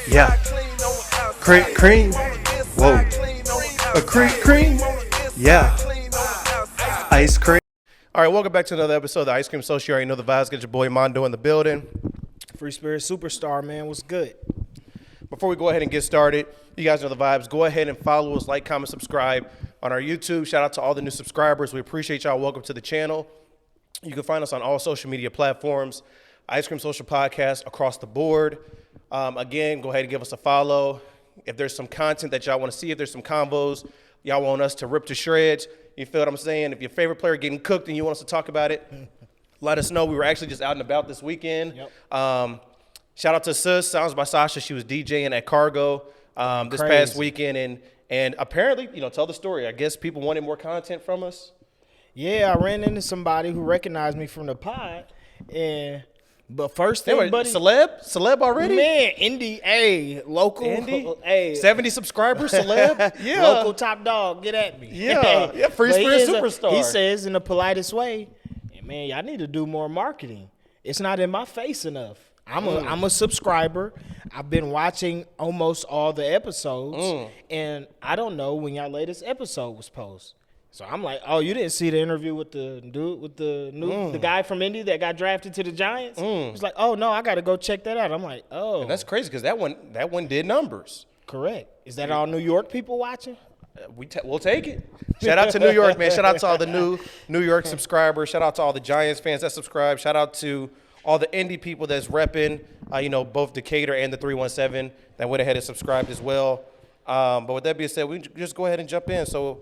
Yeah. Cream. Whoa. A cream. Yeah. Ice cream. All right, welcome back to another episode of the Ice Cream Social. You already know the vibes. Get your boy Mondo in the building. Free Spirit Superstar, man. What's good? Before we go ahead and get started, you guys know the vibes. Go ahead and follow us, like, comment, subscribe on our YouTube. Shout out to all the new subscribers. We appreciate y'all. Welcome to the channel. You can find us on all social media platforms, Ice Cream Social Podcast across the board. Again, go ahead and give us a follow. If there's some content that y'all want to see, if there's some combos y'all want us to rip to shreds, you feel what I'm saying? If your favorite player getting cooked and you want us to talk about it, let us know. We were actually just out and about this weekend. Yep. Shout out to Sis, Sounds by Sasha. She was DJing at Cargo this past weekend. And apparently, tell the story. I guess people wanted more content from us. Yeah, I ran into somebody who recognized me from the pod. But first thing, buddy. Celeb already? Man, indie, local. Indie? 70 subscribers, celeb? Yeah. Local top dog, get at me. Yeah, Free Spirit Superstar. He says in the politest way, man, y'all need to do more marketing. It's not in my face enough. I'm a subscriber. I've been watching almost all the episodes, and I don't know when y'all latest episode was posted. So I'm like, oh, you didn't see the interview with the dude with the guy from Indy that got drafted to the Giants? He's like, oh no, I got to go check that out. I'm like, oh, and that's crazy because that one did numbers. Correct. Is that all New York people watching? We'll take it. Shout out to New York, man. Shout out to all the New York subscribers. Shout out to all the Giants fans that subscribe. Shout out to all the Indy people that's repping, both Decatur and the 317 that went ahead and subscribed as well. But with that being said, we just go ahead and jump in. So,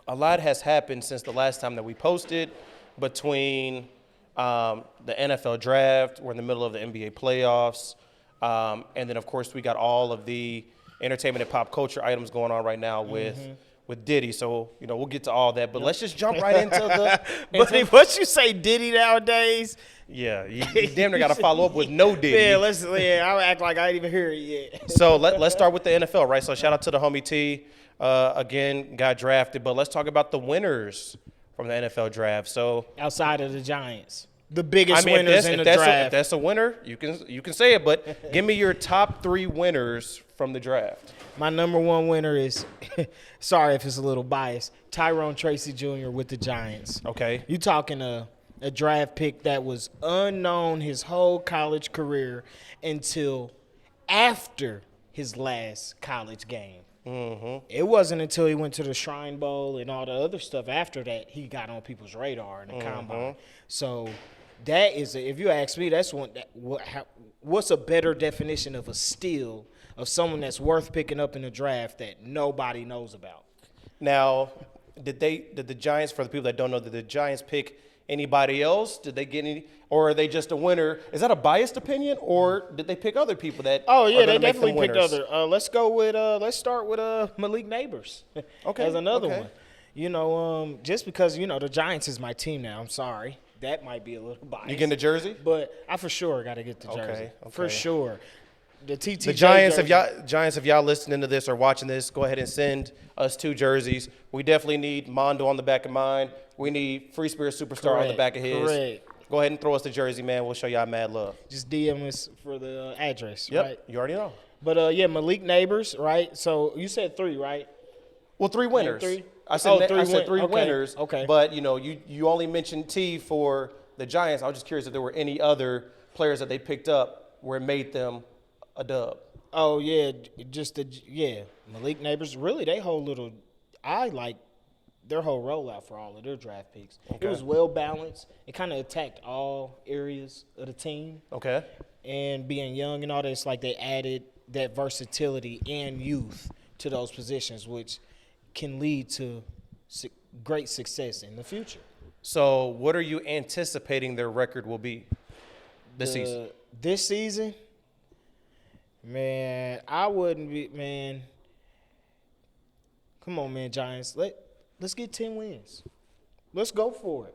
a lot has happened since the last time that we posted between the NFL draft. We're in the middle of the NBA playoffs. And then, of course, we got all of the entertainment and pop culture items going on right now with Diddy. So, we'll get to all that. But let's just jump right into the – Buddy, what you say Diddy nowadays? Yeah, you damn near got to follow up with no Diddy. I'll act like I didn't even hear it yet. So let's start with the NFL, right? So shout out to the homie T. Again, got drafted. But let's talk about the winners from the NFL draft. So outside of the Giants, the biggest winners in the draft. If that's a winner, you can say it. But give me your top 3 winners from the draft. My number one winner is, sorry if it's a little biased, Tyrone Tracy Jr. with the Giants. Okay. You talking a draft pick that was unknown his whole college career until after his last college game. It wasn't until he went to the Shrine Bowl and all the other stuff after that he got on people's radar in the combine. So that is, if you ask me, that's one. What's a better definition of a steal of someone that's worth picking up in the draft that nobody knows about? Now, did the Giants, for the people that don't know, did the Giants pick anybody else? Did they get any, or are they just a winner? Is that a biased opinion, or did they pick other people that? Oh yeah, they definitely picked other. Let's start with Malik Neighbors. Okay, as another one. Just because the Giants is my team now. I'm sorry, that might be a little biased. You getting the jersey? But I for sure got to get the jersey. Okay. For sure. The Giants, if y'all listening to this or watching this, go ahead and send us 2 jerseys. We definitely need Mondo on the back of mine. We need Free Spirit Superstar on the back of his. Correct. Go ahead and throw us the jersey, man. We'll show y'all mad love. Just DM us for the address, yep, right? You already know. But, Malik Neighbors, right? So you said 3, right? Well, 3 winners. 3? I said 3 winners. Okay. But, you only mentioned T for the Giants. I was just curious if there were any other players that they picked up where it made them a dub. Oh, yeah, Malik Neighbors, really, they whole little – I like their whole rollout for all of their draft picks. Okay. It was well-balanced. It kind of attacked all areas of the team. Okay. And being young and all that, it's like they added that versatility and youth to those positions, which can lead to great success in the future. So what are you anticipating their record will be this season? This season – man, I wouldn't be, man. Come on, man, Giants. Let's get 10 wins. Let's go for it.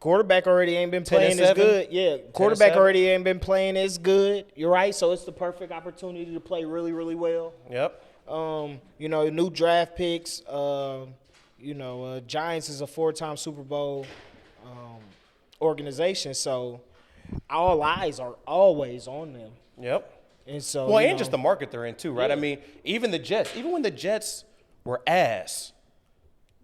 Quarterback already ain't been playing as good. Yeah, quarterback already ain't been playing as good. You're right. So it's the perfect opportunity to play really, really well. Yep. New draft picks. Giants is a 4-time Super Bowl organization, so all eyes are always on them. Yep. And so, well, and just the market they're in too, right? Yeah. I mean, even when the Jets were ass,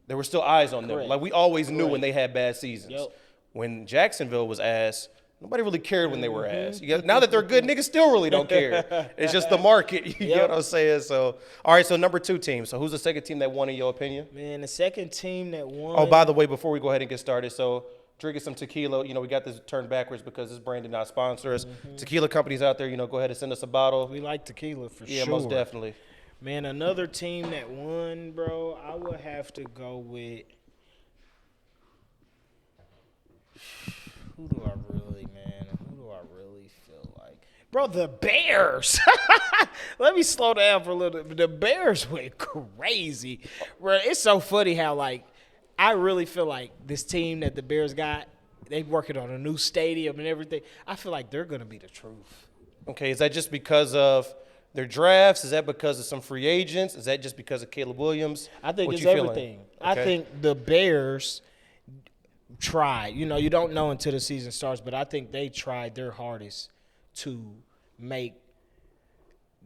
there were still eyes on them. Correct. Like we always knew Correct. when they had bad seasons. Yep. When Jacksonville was ass, nobody really cared when they were ass. Now that they're good, niggas still really don't care. It's just the market. You get what I'm saying? So, all right, so number 2 team. So who's the second team that won in your opinion? Man, the second team that won. Oh, by the way, before we go ahead and get started, so drinking some tequila. We got this turned backwards because this brand did not sponsor us. Tequila companies out there, go ahead and send us a bottle. We like tequila for sure. Yeah, most definitely. Man, another team that won, bro, I would have to go with. Who do I really feel like? Bro, the Bears. Let me slow down for a little bit. The Bears went crazy. Bro, it's so funny how, I really feel like this team that the Bears got, they working on a new stadium and everything. I feel like they're going to be the truth. Okay, is that just because of their drafts? Is that because of some free agents? Is that just because of Caleb Williams? I think What it's you feeling? everything. Okay. I think the Bears tried. You don't know until the season starts, but I think they tried their hardest to make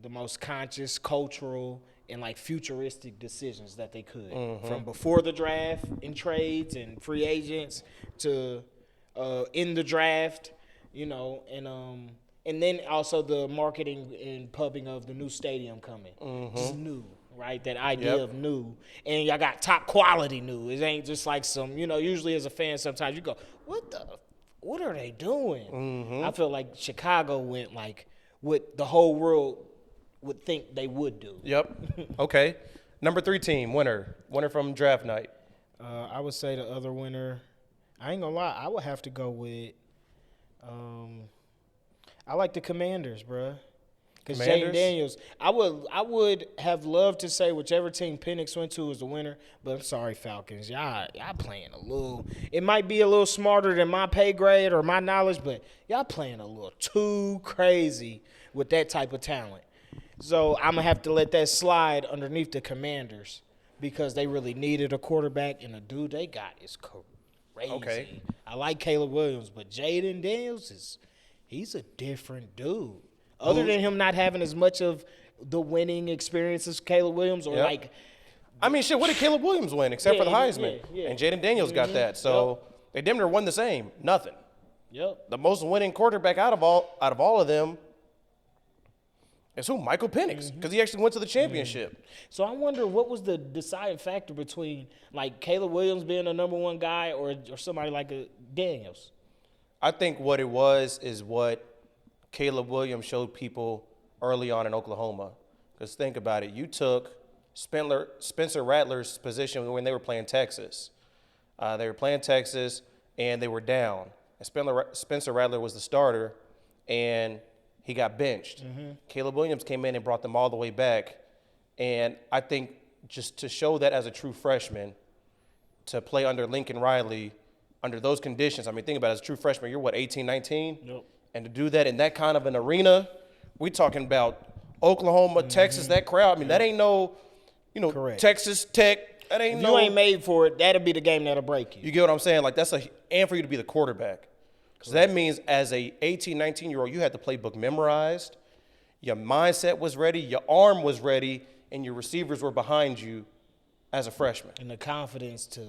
the most conscious, cultural, and futuristic decisions that they could, from before the draft in trades and free agents to in the draft, and then also the marketing and pubbing of the new stadium coming. Just new, right? That idea of new, and y'all got top quality new. It ain't just like some, usually as a fan, sometimes you go, what are they doing? I feel like Chicago went what the whole world would think they would do. Yep. Okay. Number 3 team, winner from draft night. I would say the other winner, I ain't gonna lie, I would have to go with, I like the Commanders, bruh. Because Jaden Daniels, I would have loved to say whichever team Penix went to was the winner, but I'm sorry, Falcons. Y'all playing a little, it might be a little smarter than my pay grade or my knowledge, but y'all playing a little too crazy with that type of talent. So I'm going to have to let that slide underneath the Commanders because they really needed a quarterback, and the dude they got is crazy. Okay. I like Caleb Williams, but Jaden Daniels he's a different dude. Other than him not having as much of the winning experience as Caleb Williams or I mean, shit, what did Caleb Williams win except for the Heisman? Yeah. And Jaden Daniels got that. So they damn near won the same. Nothing. Yep. The most winning quarterback out of all of them is who? Michael Penix, because he actually went to the championship. So I wonder what was the deciding factor between Caleb Williams being the number 1 guy or somebody like a Daniels. I think what it was is what Caleb Williams showed people early on in Oklahoma. Because think about it. You took Spencer Rattler's position when they were playing Texas. They were playing Texas, and they were down. And Spencer Rattler was the starter, and he got benched. Caleb Williams came in and brought them all the way back. And I think just to show that as a true freshman, to play under Lincoln Riley, under those conditions, I mean, think about it, as a true freshman, you're 18, 19? Yep. And to do that in that kind of an arena, we talking about Oklahoma, Texas, that crowd. I mean, that ain't no, Correct. Texas Tech. That ain't If you ain't made for it, that'll be the game that'll break you. You get what I'm saying? And for you to be the quarterback. So that means as a 18, 19-year-old, you had the playbook memorized, your mindset was ready, your arm was ready, and your receivers were behind you as a freshman. And the confidence to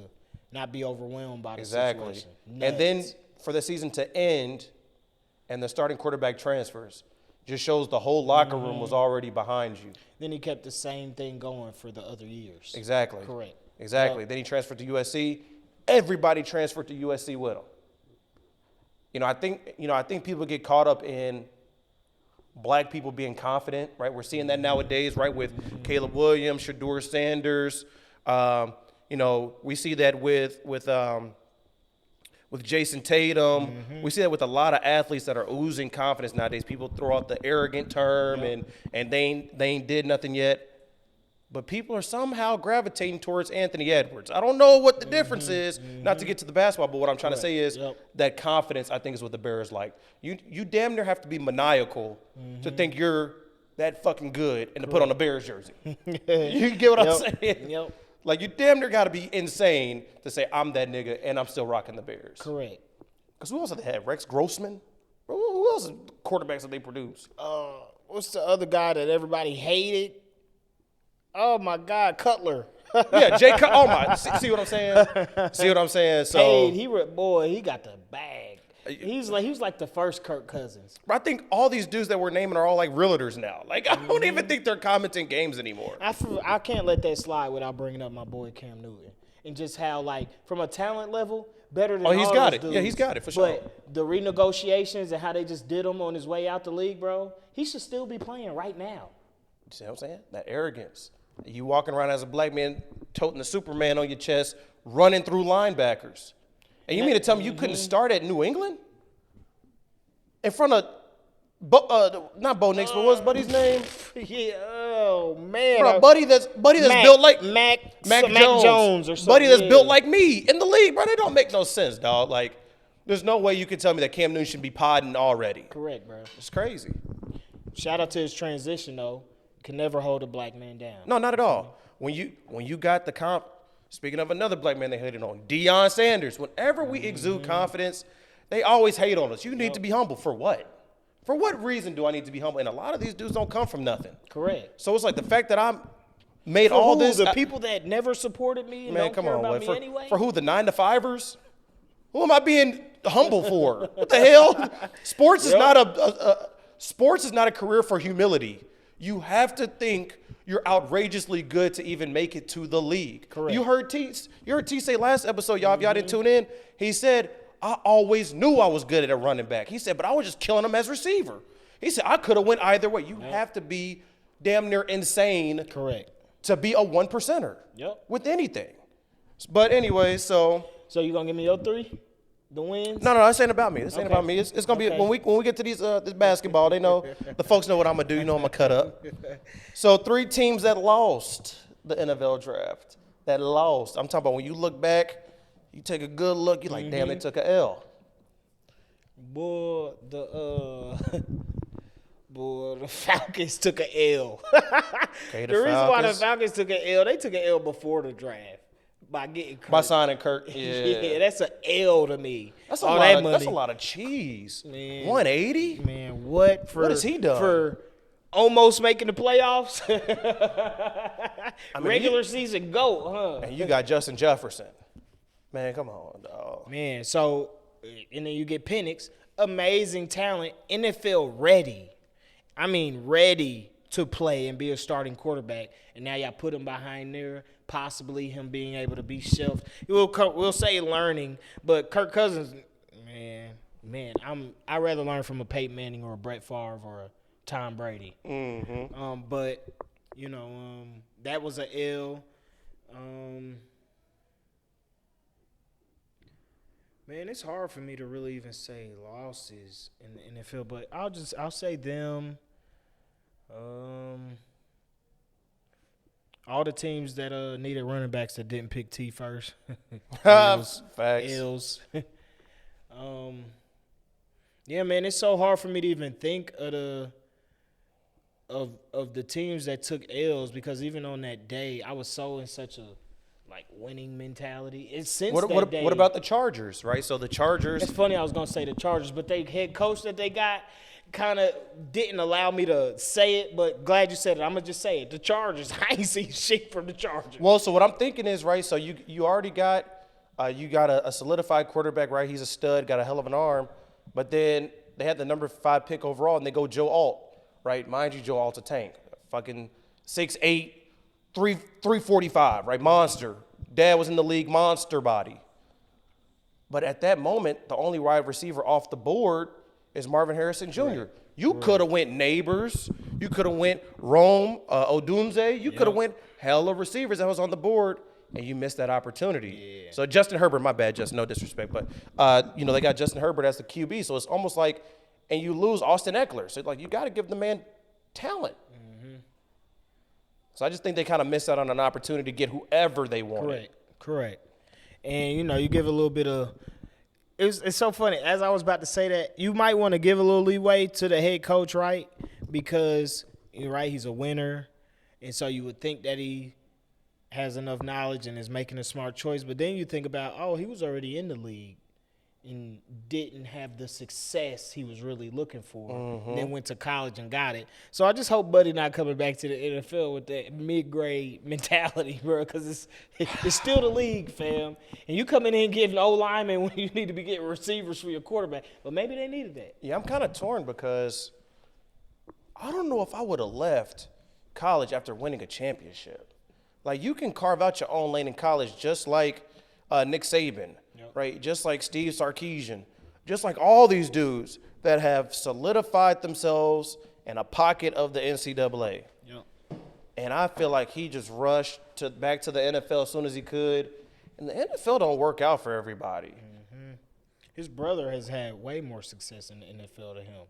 not be overwhelmed by the Exactly. situation. And then for the season to end and the starting quarterback transfers just shows the whole locker room was already behind you. Then he kept the same thing going for the other years. Exactly. Correct. Exactly. Then he transferred to USC. Everybody transferred to USC with him. I think people get caught up in black people being confident, right? We're seeing that nowadays, right, with Caleb Williams, Shedeur Sanders. We see that with Jason Tatum. We see that with a lot of athletes that are oozing confidence nowadays. People throw out the arrogant term and they ain't did nothing yet. But people are somehow gravitating towards Anthony Edwards. I don't know what the difference is, not to get to the basketball, but what I'm trying to say is that confidence, I think, is what the Bears like. You damn near have to be maniacal to think you're that fucking good and to put on a Bears jersey. You get what I'm saying? Yep. Like, you damn near got to be insane to say, I'm that nigga and I'm still rocking the Bears. Correct. Because who else did they have? Rex Grossman? Who else is quarterbacks that they produce? what's the other guy that everybody hated? Oh my God, Cutler. Yeah, Jay Cutler. Oh my, see what I'm saying? See what I'm saying? So Hey, he got the bag. He was like the first Kirk Cousins. I think all these dudes that we're naming are all like realtors now. Like I don't even think they're commenting games anymore. I can't let that slide without bringing up my boy Cam Newton and just how like from a talent level better than Oh, he's all got those it. dudes. Yeah, he's got it for sure. But the renegotiations and how they just did him on his way out the league, bro, he should still be playing right now. You see what I'm saying? That arrogance. You walking around as a black man, toting the Superman on your chest, running through linebackers. And you mean to tell me you couldn't start at New England? In front of, not Bo Nix, but what's Buddy's name? Yeah, oh man. Bro, Buddy that's built like Mac Jones or something. Buddy that's yeah. built like me in the league, bro. They don't make no sense, dog. Like, there's no way you could tell me that Cam Newton should be podding already. Correct, bro. It's crazy. Shout out to his transition though. Can never hold a black man down. No, not at all. When you got the comp, speaking of another black man they hated on, Deion Sanders. Whenever we exude confidence, they always hate on us. You need to be humble. For what? For what reason do I need to be humble? And a lot of these dudes don't come from nothing. Correct. So it's like the fact that I'm made For all who, this. the people that never supported me and Man, don't come care on, about what? me For, anyway. for who? The 9-to-5ers? Who am I being humble for? What the hell? Sports is not sports is not a career for humility. You have to think you're outrageously good to even make it to the league. Correct. You heard T say last episode, y'all. If y'all didn't tune in, he said, "I always knew I was good at a running back." He said, "But I was just killing him as receiver." He said, "I could have went either way." You have to be damn near insane. Correct. To be a 1%er. Yep. With anything. But anyway, so you gonna give me your 3? The wins? no, this ain't about me. This ain't Okay. about me. It's gonna be Okay. when we get to these this basketball. They know the folks know what I'm gonna do. You know I'm gonna cut up. So 3 teams that lost the NFL draft. That lost. I'm talking about when you look back, you take a good look. You're like, damn, they took a L. Boy, the Falcons took an L. Okay, the reason why the Falcons took an L, they took an L before the draft by getting Kirk. By signing Kirk. Yeah, that's an L to me. That's All that money. That's a lot of cheese. Man. 180. Man, what has he done? For almost making the playoffs? I mean, Regular season GOAT, huh? And you got Justin Jefferson. Man, come on, dog. Man, so and then you get Penix, amazing talent, NFL ready. I mean, ready to play and be a starting quarterback. And now y'all put him behind there, possibly him being able to be shelved. We'll say learning, but Kirk Cousins, man, I'd rather learn from a Peyton Manning or a Brett Favre or a Tom Brady. Mm-hmm. But that was a L. Man, it's hard for me to really even say losses in the NFL, but I'll say them. All the teams that needed running backs that didn't pick T first. Facts. L's. Yeah, man, it's so hard for me to even think of the teams that took L's because even on that day, I was so in such a winning mentality. It's since that day. What about the Chargers, right? So the Chargers. It's funny I was gonna say the Chargers, but they head coach that they got kind of didn't allow me to say it. But glad you said it. I'm gonna just say it. The Chargers. I ain't seen shit from the Chargers. Well, so what I'm thinking is right. So you already got a solidified quarterback, right? He's a stud, got a hell of an arm. But then they had the number 5 pick overall, and they go Joe Alt, right? Mind you, Joe Alt's a tank, fucking 6'8", 345, right? Monster. Dad was in the league, monster body. But at that moment, the only wide receiver off the board is Marvin Harrison Jr. Right. You could have went Neighbors. You could have went Rome, Odunze. You could have went hella receivers that was on the board, and you missed that opportunity. Yeah. So Justin Herbert, my bad, Justin, no disrespect, but they got Justin Herbert as the QB, so it's almost like, and you lose Austin Eckler. So you got to give the man talent. So I just think they kind of missed out on an opportunity to get whoever they wanted. Correct. And, you give a little bit of – it's so funny. As I was about to say that, you might want to give a little leeway to the head coach, right? Because, right, he's a winner. And so you would think that he has enough knowledge and is making a smart choice. But then you think about, he was already in the league. and didn't have the success he was really looking for. And then went to college and got it. So I just hope Buddy not coming back to the NFL with that mid-grade mentality, bro, because it's still the league, fam. And you coming in getting O-linemen when you need to be getting receivers for your quarterback. But maybe they needed that. Yeah, I'm kind of torn because I don't know if I would have left college after winning a championship. Like, you can carve out your own lane in college just like Nick Saban, right? Just like Steve Sarkisian, just like all these dudes that have solidified themselves in a pocket of the NCAA. Yep. And I feel like he just rushed back to the NFL as soon as he could. And the NFL don't work out for everybody. His brother has had way more success in the NFL than him.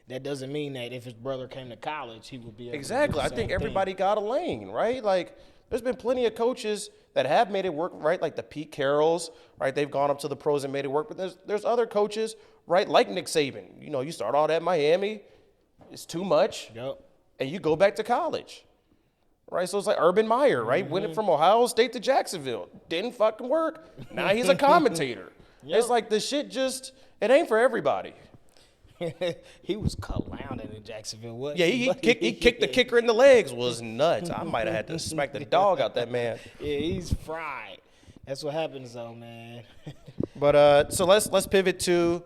That doesn't mean that if his brother came to college, he would be able Exactly. to do I the think same everybody thing. got a lane, right? Like, there's been plenty of coaches that have made it work, right? Like the Pete Carrolls, right? They've gone up to the pros and made it work. But there's other coaches, right? Like Nick Saban. You know, you start out at Miami, it's too much, Yep. and you go back to college, right? So it's like Urban Meyer, right? Went from Ohio State to Jacksonville. Didn't fucking work. Now he's a commentator. It's like the shit just, it ain't for everybody. He was clowning in Jacksonville. What? Yeah, he kicked the kicker in the legs. Was nuts. I might have had to smack the dog out that man. Yeah, he's fried. That's what happens, though, man. But so let's pivot to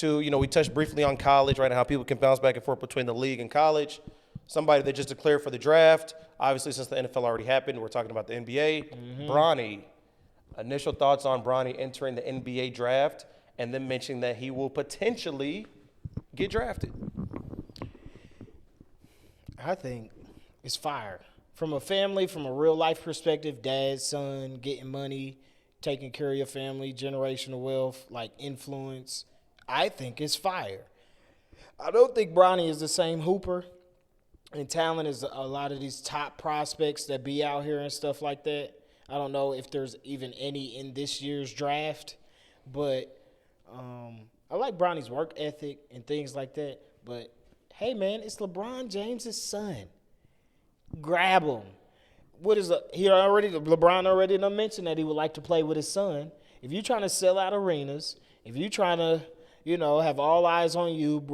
we touched briefly on college, right, and how people can bounce back and forth between the league and college. Somebody that just declared for the draft. Obviously, since the NFL already happened, we're talking about the NBA. Bronny. Initial thoughts on Bronny entering the NBA draft, and then mentioning that he will potentially get drafted. I think it's fire. From a family, from a real life perspective, dad, son, getting money, taking care of your family, generational wealth, like influence, I think it's fire. I don't think Bronny is the same hooper and talent as a lot of these top prospects that be out here and stuff like that. I don't know if there's even any in this year's draft, but I like Bronny's work ethic and things like that. But, hey, man, it's LeBron James' son. Grab him. LeBron already done mentioned that he would like to play with his son. If you're trying to sell out arenas, if you're trying to, have all eyes on you,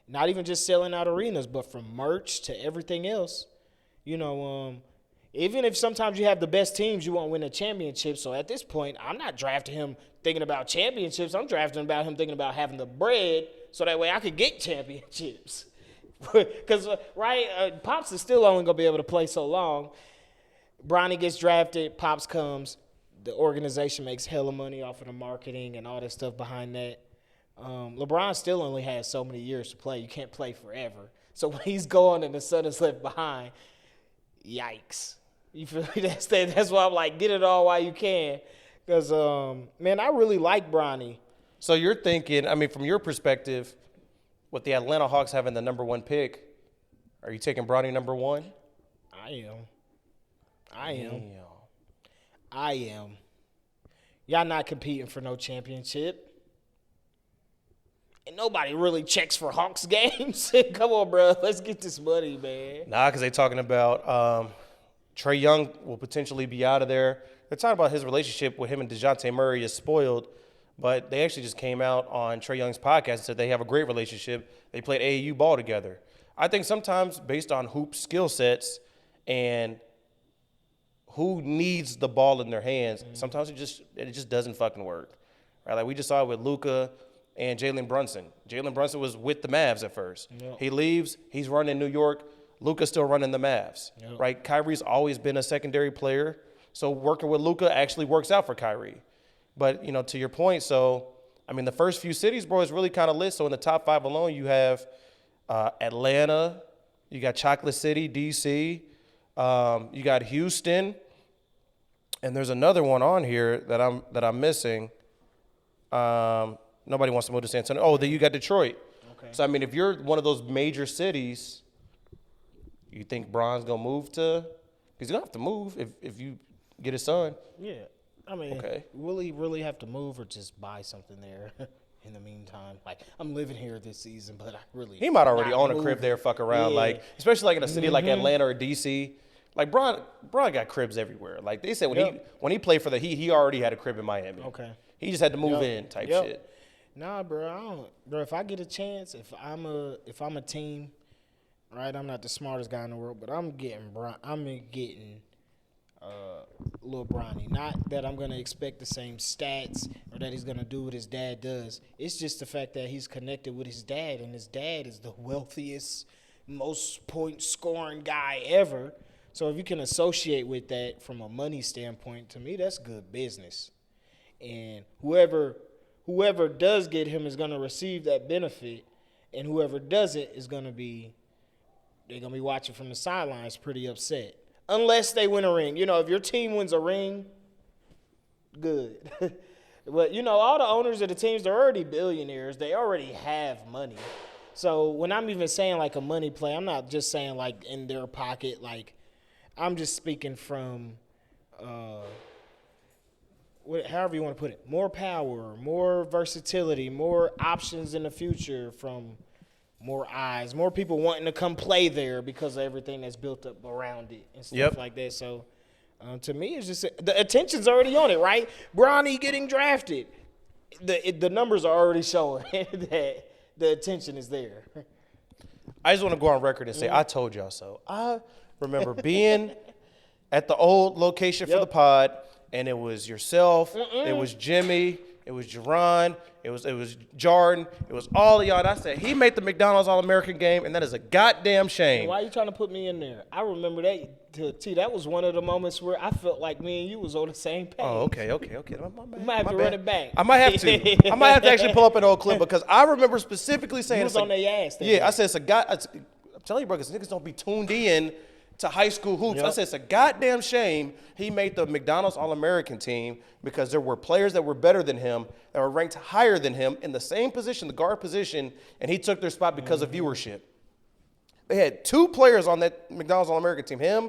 not even just selling out arenas, but from merch to everything else, even if sometimes you have the best teams, you won't win a championship. So at this point, I'm not drafting him thinking about championships. I'm drafting about him thinking about having the bread so that way I could get championships. Because, Pops is still only going to be able to play so long. Bronny gets drafted, Pops comes. The organization makes hella money off of the marketing and all that stuff behind that. LeBron still only has so many years to play. You can't play forever. So when he's gone and the son is left behind, yikes. You feel me? That's why I'm like, get it all while you can. Because, man, I really like Bronny. So you're thinking, from your perspective, with the Atlanta Hawks having the number 1 pick, are you taking Bronny number 1? I am. Y'all not competing for no championship. And nobody really checks for Hawks games. Come on, bro. Let's get this money, man. Nah, because they're talking about Trae Young will potentially be out of there. They're talking about his relationship with him and DeJounte Murray is spoiled, but they actually just came out on Trae Young's podcast and said they have a great relationship. They played AAU ball together. I think sometimes based on hoop skill sets and who needs the ball in their hands, sometimes it just doesn't fucking work. Right? Like we just saw it with Luka and Jalen Brunson. Jalen Brunson was with the Mavs at first. Yep. He leaves. He's running New York. Luka's still running the Mavs. Yep. Right? Kyrie's always been a secondary player. So working with Luka actually works out for Kyrie. But, to your point, so, the first few cities, bro, is really kind of lit. So in the top 5 alone, you have Atlanta. You got Chocolate City, D.C. You got Houston. And there's another one on here that I'm missing. Nobody wants to move to San Antonio. Oh, then you got Detroit. Okay. So, if you're one of those major cities, you think Bron's going to move to – because he's going to have to move if you get his son. Yeah. Okay. Will he really have to move or just buy something there in the meantime? Like, I'm living here this season, but I really – He might already own a crib there, fuck around. Yeah. Like, especially like in a city like Atlanta or D.C., like Bron got cribs everywhere. Like they said when he played for the Heat, he already had a crib in Miami. Okay. He just had to move in type shit. Nah, bro, I don't. Bro, if I get a chance, if I'm a team, right? I'm not the smartest guy in the world, but I'm getting little Bronny. Not that I'm gonna expect the same stats or that he's gonna do what his dad does. It's just the fact that he's connected with his dad, and his dad is the wealthiest, most point scoring guy ever. So if you can associate with that from a money standpoint, to me that's good business. And whoever does get him is gonna receive that benefit, and whoever doesn't is they're gonna be watching from the sidelines pretty upset. Unless they win a ring. You know, if your team wins a ring, good. But, you know, all the owners of the teams, they're already billionaires. They already have money. So when I'm even saying, like, a money play, I'm not just saying, like, in their pocket. Like, I'm just speaking from, however you want to put it, more power, more versatility, more options in the future from more eyes, more people wanting to come play there because of everything that's built up around it and stuff like that. So, to me, it's just the attention's already on it, right? Bronny getting drafted. The numbers are already showing that the attention is there. I just want to go on record and say, I told y'all so. I remember being at the old location for the pod, and it was yourself, it was Jimmy, it was Jerron, it was Jordan, it was all of y'all. And I said, he made the McDonald's All-American game, and that is a goddamn shame. Why are you trying to put me in there? I remember that. That was one of the moments where I felt like me and you was on the same page. Oh, okay. We might have to run it back. I might have to. I might have to actually pull up an old clip because I remember specifically saying, you was on their ass. Yeah, I said, I'm telling you, bro, because niggas don't be tuned in to high school hoops. I said, it's a goddamn shame he made the McDonald's All-American team because there were players that were better than him, that were ranked higher than him in the same position, the guard position, and he took their spot because of viewership. They had two players on that McDonald's All-American team, him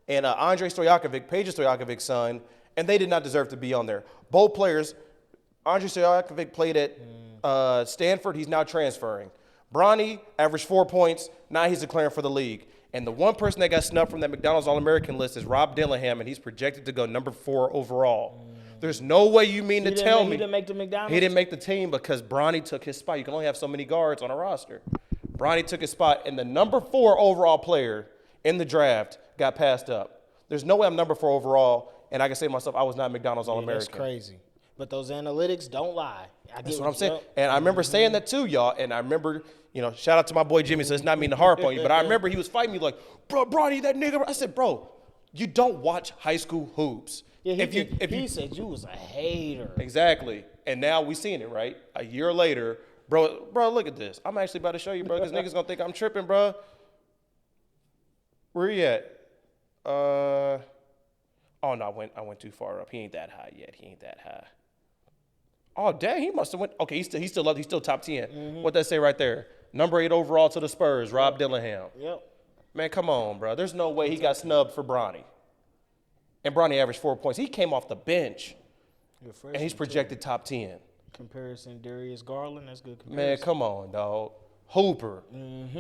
and Andrei Stojakovic, Peja Stojakovic's son, and they did not deserve to be on there. Both players, Andrei Stojakovic played at Stanford. He's now transferring. Bronny averaged 4 points. Now he's declaring for the league. And the one person that got snubbed from that McDonald's All-American list is Rob Dillingham, and he's projected to go number 4 overall. There's no way you mean to tell me. He didn't make the McDonald's? He didn't make the team because Bronny took his spot. You can only have so many guards on a roster. Bronny took his spot, and the number 4 overall player in the draft got passed up. There's no way I'm number 4 overall, and I can say to myself, I was not McDonald's All-American. That's crazy. But those analytics don't lie. That's what I'm saying. And I remember saying that too, y'all. And I remember, shout out to my boy Jimmy, so it's not mean to harp on you, but I remember he was fighting me like, bro, Bronny, that nigga. I said, bro, you don't watch high school hoops. Yeah, he said you was a hater. Exactly. And now we seen it, right? A year later, bro, look at this. I'm actually about to show you, bro, because niggas going to think I'm tripping, bro. Where you at? Oh, no, I went too far up. He ain't that high yet. He ain't that high. Oh, dang, he must have went. Okay, he's still top 10. What that say right there? Number 8 overall to the Spurs, Rob Dillingham. Yep. Man, come on, bro. There's no way he got snubbed for Bronny. And Bronny averaged 4 points. He came off the bench, and he's projected top 10. Comparison, Darius Garland, that's good comparison. Man, come on, dog. Hooper.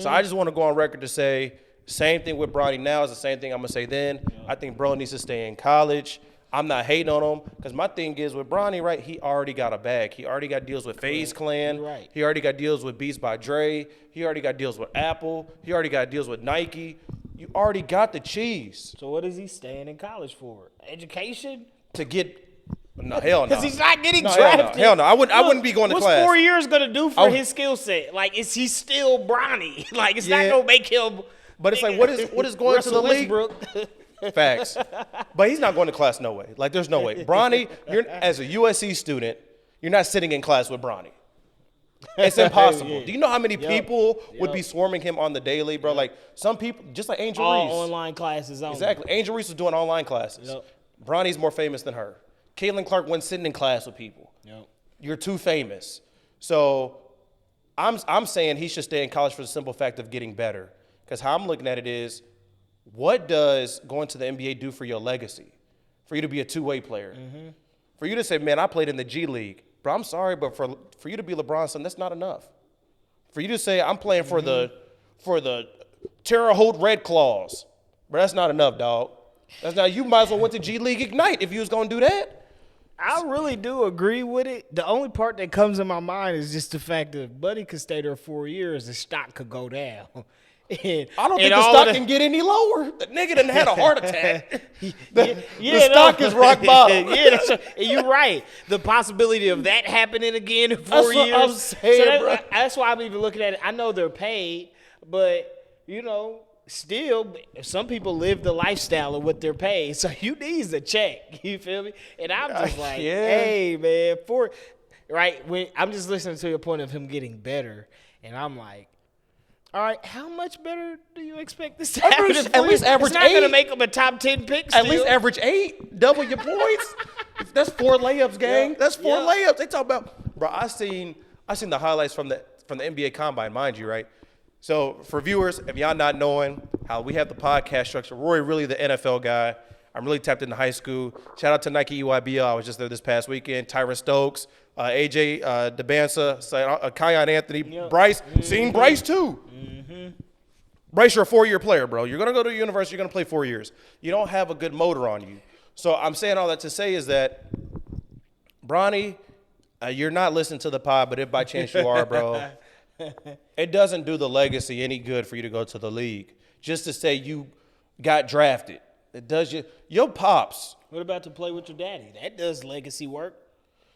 So I just want to go on record to say, same thing with Bronny now is the same thing I'm going to say then. I think bro needs to stay in college. I'm not hating on him because my thing is with Bronny, right, he already got a bag. He already got deals with FaZe Clan. Right. He already got deals with Beats by Dre. He already got deals with Apple. He already got deals with Nike. You already got the cheese. So what is he staying in college for? Education? To get – no, hell no. Because he's not getting drafted. Hell no. I wouldn't be going to class. What's 4 years going to do for his skill set? Like, is he still Bronny? Like, it's not going to make him – But it's like, what is going to the league? Facts. But he's not going to class no way. Like, there's no way. Bronny, as a USC student, you're not sitting in class with Bronny. It's impossible. Do you know how many people would be swarming him on the daily, bro? Like, some people, just like Angel Reese. All online classes only. Exactly. Angel Reese was doing online classes. Bronny's more famous than her. Caitlin Clark wasn't sitting in class with people. You're too famous. So I'm saying he should stay in college for the simple fact of getting better. Because how I'm looking at it is, what does going to the NBA do for your legacy? For you to be a two-way player? For you to say, man, I played in the G League. Bro, I'm sorry, but for you to be LeBron's son, that's not enough. For you to say, I'm playing for the Terre Haute Red Claws. Bro, that's not enough, dog. That's not. You might as well went to G League Ignite if you was going to do that. I really do agree with it. The only part that comes in my mind is just the fact that if Buddy could stay there 4 years, the stock could go down. And, I don't think the stock can get any lower. The nigga done had a heart attack. The stock is rock bottom. Yeah, you're right. The possibility of that happening again in 4 years. What I'm saying, bro. That's why I'm even looking at it. I know they're paid, but, still, some people live the lifestyle of what they're paid. So you need a check. You feel me? And I'm just like, hey, man, when I'm just listening to your point of him getting better, and I'm like, all right, how much better do you expect this to happen? At least average 8. It's not going to make him a top 10 pick still. At least average 8. Double your points. That's 4 layups, gang. Yep. That's 4 layups. They talk about, bro. I seen the highlights from the NBA Combine, mind you, right? So for viewers, if y'all not knowing how we have the podcast structure, Rory really the NFL guy. I'm really tapped into high school. Shout out to Nike EYBL. I was just there this past weekend. Tyron Stokes, AJ DeBansa, Kion Anthony, Bryce. Seen Bryce too. Bryce, you're a 4-year player, bro. You're going to go to university. You're going to play 4 years. You don't have a good motor on you. So I'm saying all that to say is that, Bronny, you're not listening to the pod, but if by chance you are, bro, it doesn't do the legacy any good for you to go to the league. Just to say you got drafted. It does your pops. What about to play with your daddy? That does legacy work.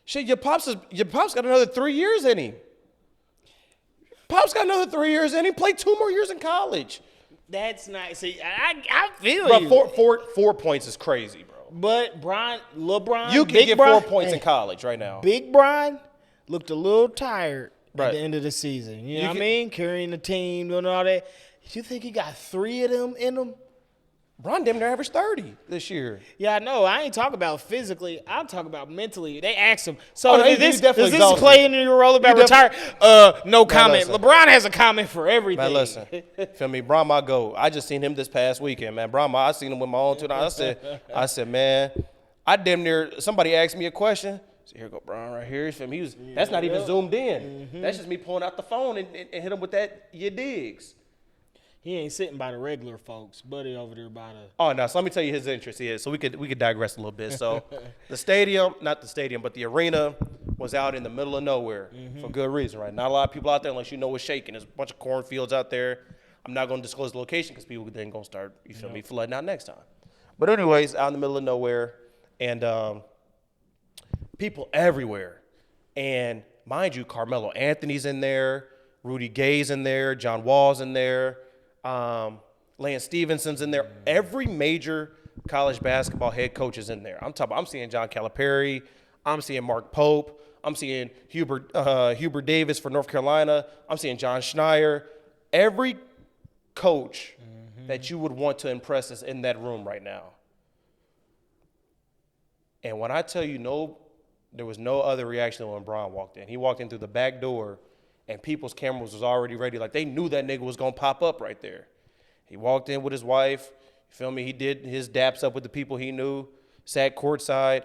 Shit, your pops got another 3 years in him. Pop's got another 3 years in him. Played 2 more years in college. That's nice. See, I feel bro, you. 4 points is crazy, bro. But LeBron, you can get 4 points in college right now. Big Bron looked a little tired at the end of the season. You know what I mean? Carrying the team, doing all that. You think he got 3 of them in him? Bron damn near averaged 30 this year. Yeah, I know. I ain't talking about physically. I'm talking about mentally. They asked him. So does this play into your role about retire? No comment. LeBron has a comment for everything. Man, listen. Feel me? Bron, my GOAT. I just seen him this past weekend, man. Bron, I seen him with my own 2 eyes. I said, man, I damn near, somebody asked me a question. So here go Bron right here. That's not even zoomed in. Mm-hmm. That's just me pulling out the phone and hit him with that, you digs. He ain't sitting by the regular folks. Buddy over there by the. Oh no! So let me tell you his interest here. So we could digress a little bit. So not the stadium, but the arena was out in the middle of nowhere for good reason, right? Not a lot of people out there unless you know what's shaking. There's a bunch of cornfields out there. I'm not going to disclose the location because people then going to start, you feel me, flooding out next time. But anyways, out in the middle of nowhere, and people everywhere, and mind you, Carmelo Anthony's in there, Rudy Gay's in there, John Wall's in there. Lance Stevenson's in there. Every major college basketball head coach is in there. I'm seeing John Calipari. I'm seeing Mark Pope. I'm seeing Hubert Davis for North Carolina. I'm seeing John Schneier. Every coach that you would want to impress is in that room right now. And when I tell you there was no other reaction than when Bron walked in. He walked in through the back door, and people's cameras was already ready. Like, they knew that nigga was going to pop up right there. He walked in with his wife. You feel me? He did his daps up with the people he knew, sat courtside.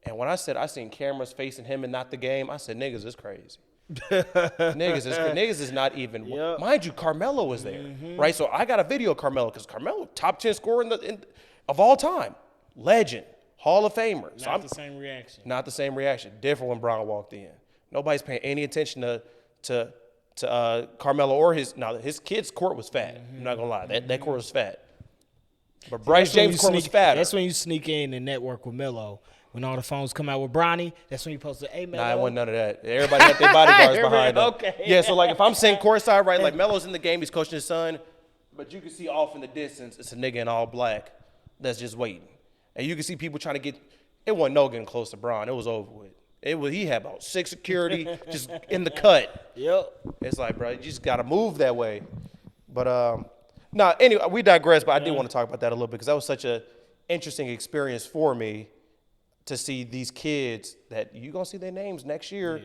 And when I said I seen cameras facing him and not the game, I said, niggas is crazy. Niggas is not even. Yep. Mind you, Carmelo was there, right? So I got a video of Carmelo because Carmelo, top 10 scorer of all time. Legend. Hall of Famer. Not the same reaction. Not the same reaction. Different when Bron walked in. Nobody's paying any attention to Carmelo or his kid's court was fat. I'm not gonna lie, that court was fat. But Bryce James' court was fatter. That's when you sneak in and network with Melo. When all the phones come out with Bronny, that's when you post hey Melo. Nah, it wasn't none of that. Everybody had their bodyguards behind them. Okay. Yeah, so like if I'm sitting courtside, right, like Melo's in the game, he's coaching his son, but you can see off in the distance, it's a nigga in all black that's just waiting. And you can see people trying to it wasn't no getting close to Bron. It was over with. He had about 6 security just in the cut. Yep. It's like, bro, you just got to move that way. But, anyway, we digress, but I did want to talk about that a little bit because that was such an interesting experience for me to see these kids that you're going to see their names next year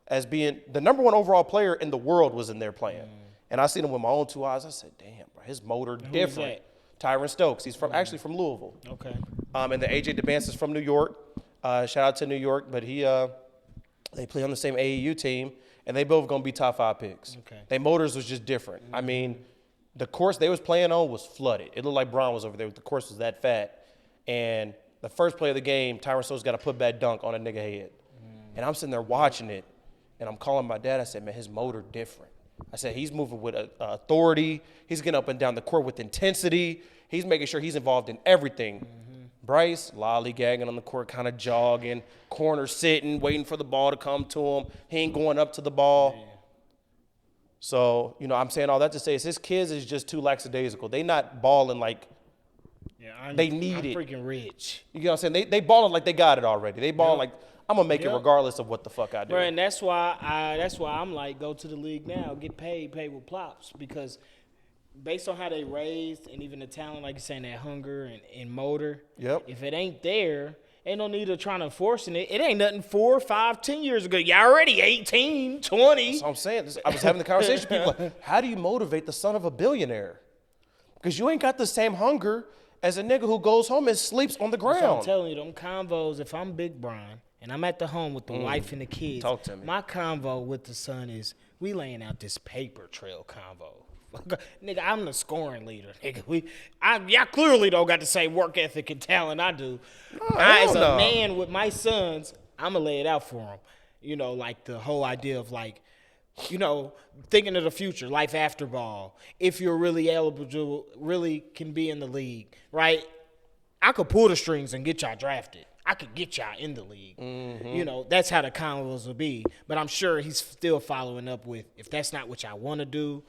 as being the number 1 overall player in the world was in there playing. And I seen him with my own 2 eyes. I said, damn, bro, his motor different. Tyron Stokes. He's actually from Louisville. Okay. And the AJ DeBansa's from New York. Shout out to New York, but they play on the same AAU team, and they both gonna be top 5 picks. Okay. Their motors was just different. I mean, the course they was playing on was flooded. It looked like Bron was over there. The course was that fat, and the first play of the game, Tyron Stone's got to put back dunk on a nigga head. And I'm sitting there watching it, and I'm calling my dad. I said, man, his motor different. I said, he's moving with authority. He's getting up and down the court with intensity. He's making sure he's involved in everything. Bryce, lollygagging on the court, kind of jogging, corner sitting, waiting for the ball to come to him. He ain't going up to the ball. Yeah. So, I'm saying all that to say is his kids is just too lackadaisical. They not balling like they need it. I'm freaking rich. You know what I'm saying? They balling like they got it already. They balling like, I'm going to make it regardless of what the fuck I do. Bro, and that's why I'm like, go to the league now, get paid with plops. Because based on how they raised and even the talent, like you're saying, that hunger and motor, if it ain't there, ain't no need of trying to force it. It ain't nothing 4, 5, 10 years ago. Y'all already 18, 20. That's what I'm saying. I was having the conversation with people like, how do you motivate the son of a billionaire? Because you ain't got the same hunger as a nigga who goes home and sleeps on the ground. So I'm telling you, them convos, if I'm Big Bron and I'm at the home with the wife and the kids, talk to me. My convo with the son is we laying out this paper trail convo. Nigga, I'm the scoring leader. Nigga, y'all clearly don't got the same work ethic and talent I do. As a man with my sons, I'm going to lay it out for them. Like the whole idea of like, thinking of the future, life after ball. If you're really eligible, really can be in the league, right? I could pull the strings and get y'all drafted. I could get y'all in the league. Mm-hmm. That's how the convos will be. But I'm sure he's still following up with, if that's not what y'all want to do,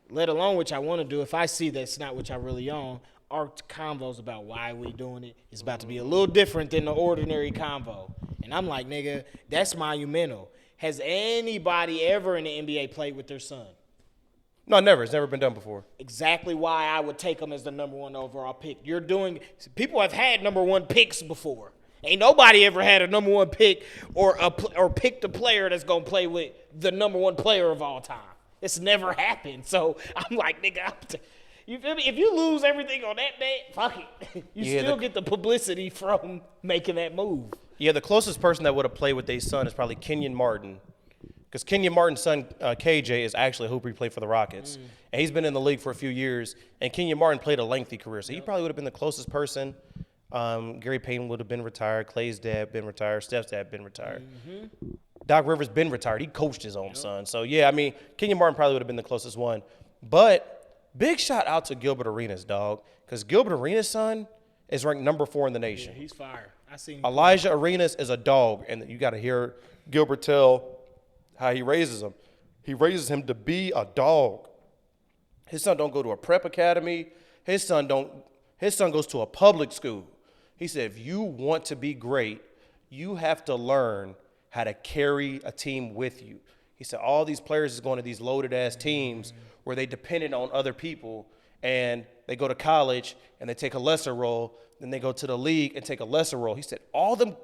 let alone what I want to do, if I see that's not what I really on, our convos about why we doing it is about to be a little different than the ordinary convo. And I'm like, nigga, that's monumental. Has anybody ever in the NBA played with their son? No, never. It's never been done before. Exactly why I would take him as the number 1 overall pick. People have had number 1 picks before. Ain't nobody ever had a number 1 pick or picked a player that's going to play with the number 1 player of all time. It's never happened. So I'm like, nigga, you feel me? If you lose everything on that day, fuck it. You still get the publicity from making that move. Yeah, the closest person that would have played with their son is probably Kenyon Martin. Because Kenyon Martin's son, KJ, is actually a hooper. He played for the Rockets. And he's been in the league for a few years. And Kenyon Martin played a lengthy career. So he probably would have been the closest person. Gary Payton would have been retired. Clay's dad been retired. Steph's dad been retired. Mm-hmm. Doc Rivers been retired. He coached his own son. So, yeah, I mean, Kenyon Martin probably would have been the closest one. But big shout out to Gilbert Arenas, dog. Because Gilbert Arenas' son is ranked number 4 in the nation. Yeah, he's fire. I seen him. Elijah Arenas is a dog. And you got to hear Gilbert tell how he raises him. He raises him to be a dog. His son don't go to a prep academy. His son goes to a public school. He said, if you want to be great, you have to learn how to carry a team with you. He said all these players is going to these loaded-ass teams where they depended on other people, and they go to college and they take a lesser role, then they go to the league and take a lesser role. He said all the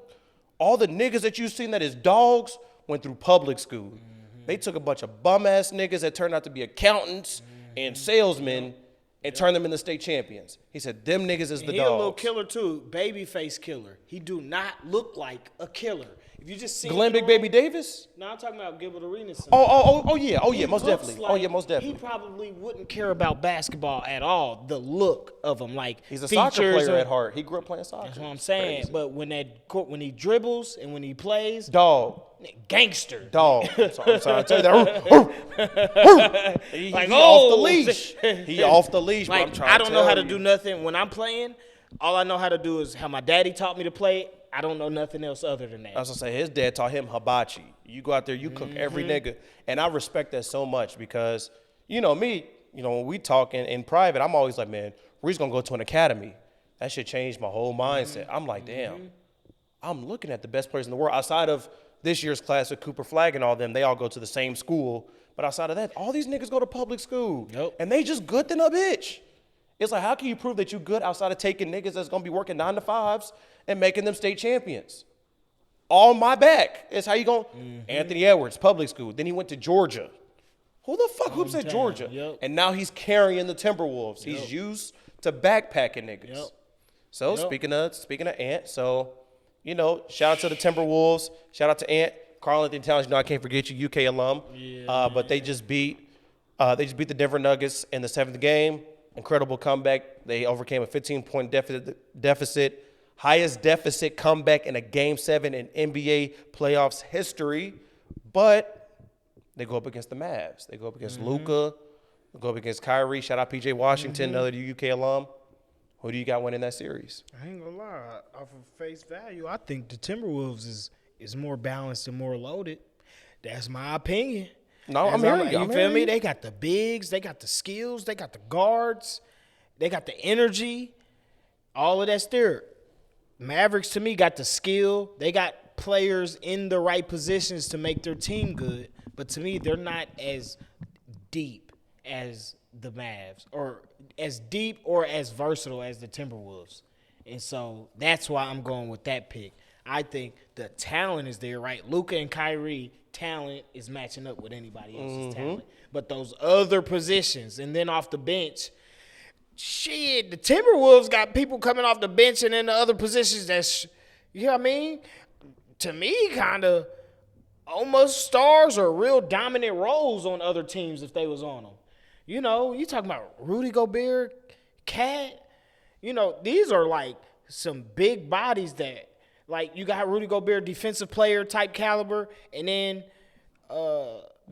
niggas that you've seen that is dogs went through public school. Mm-hmm. They took a bunch of bum-ass niggas that turned out to be accountants and salesmen and turned them into state champions. He said them niggas is the dogs. He a little killer too, babyface killer. He do not look like a killer. If you just see Glenn Big Baby Davis? No, I'm talking about Gilbert Arenas. Oh yeah, most definitely. Most definitely. He probably wouldn't care about basketball at all. The look of him, like he's a soccer player at heart. He grew up playing soccer. That's what I'm saying. Crazy. But when he dribbles and when he plays, dog, gangster, dog. I'm sorry to tell you that. He's off the leash. He off the leash. Like, but I'm trying I don't know how to do nothing when I'm playing. All I know how to do is how my daddy taught me to play. I don't know nothing else other than that. I was going to say, his dad taught him hibachi. You go out there, you cook every nigga. And I respect that so much because, me, when we talk in private, I'm always like, man, we're just going to go to an academy. That should change my whole mindset. I'm like, damn, I'm looking at the best players in the world. Outside of this year's class with Cooper Flagg and all them, they all go to the same school. But outside of that, all these niggas go to public school. Yep. And they just good than a bitch. It's like, how can you prove that you good outside of taking niggas that's going to be working 9 to 5s and making them state champions? On my back. It's how you going. Anthony Edwards, public school. Then he went to Georgia. Who the fuck hoops at Georgia? Yep. And now he's carrying the Timberwolves. Yep. He's used to backpacking niggas. Yep. So speaking of Ant, so, shout out to the Timberwolves. Shout out to Ant. Karl Anthony Towns, I can't forget you, UK alum. Yeah, but they just beat the Denver Nuggets in the 7th game. Incredible comeback. They overcame a 15-point deficit. highest deficit comeback in a Game 7 in NBA playoffs history. But they go up against the Mavs. They go up against Luka. They go up against Kyrie. Shout out P.J. Washington, another UK alum. Who do you got winning that series? I ain't gonna lie. Off of face value, I think the Timberwolves is more balanced and more loaded. That's my opinion. No, I'm hearing you. You feel me? They got the bigs. They got the skills. They got the guards. They got the energy. All of that's there. Mavericks, to me, got the skill. They got players in the right positions to make their team good. But to me, they're not as deep as the Mavs, or as deep or as versatile as the Timberwolves. And so that's why I'm going with that pick. I think the talent is there, right? Luka and Kyrie talent is matching up with anybody else's talent. But those other positions, and then off the bench, shit, the Timberwolves got people coming off the bench and in the other positions that's, you know what I mean? To me, kind of almost stars or real dominant roles on other teams if they was on them. You know, you talking about Rudy Gobert, Cat. You know, these are like some big bodies that, like, you got Rudy Gobert, defensive player type caliber, and then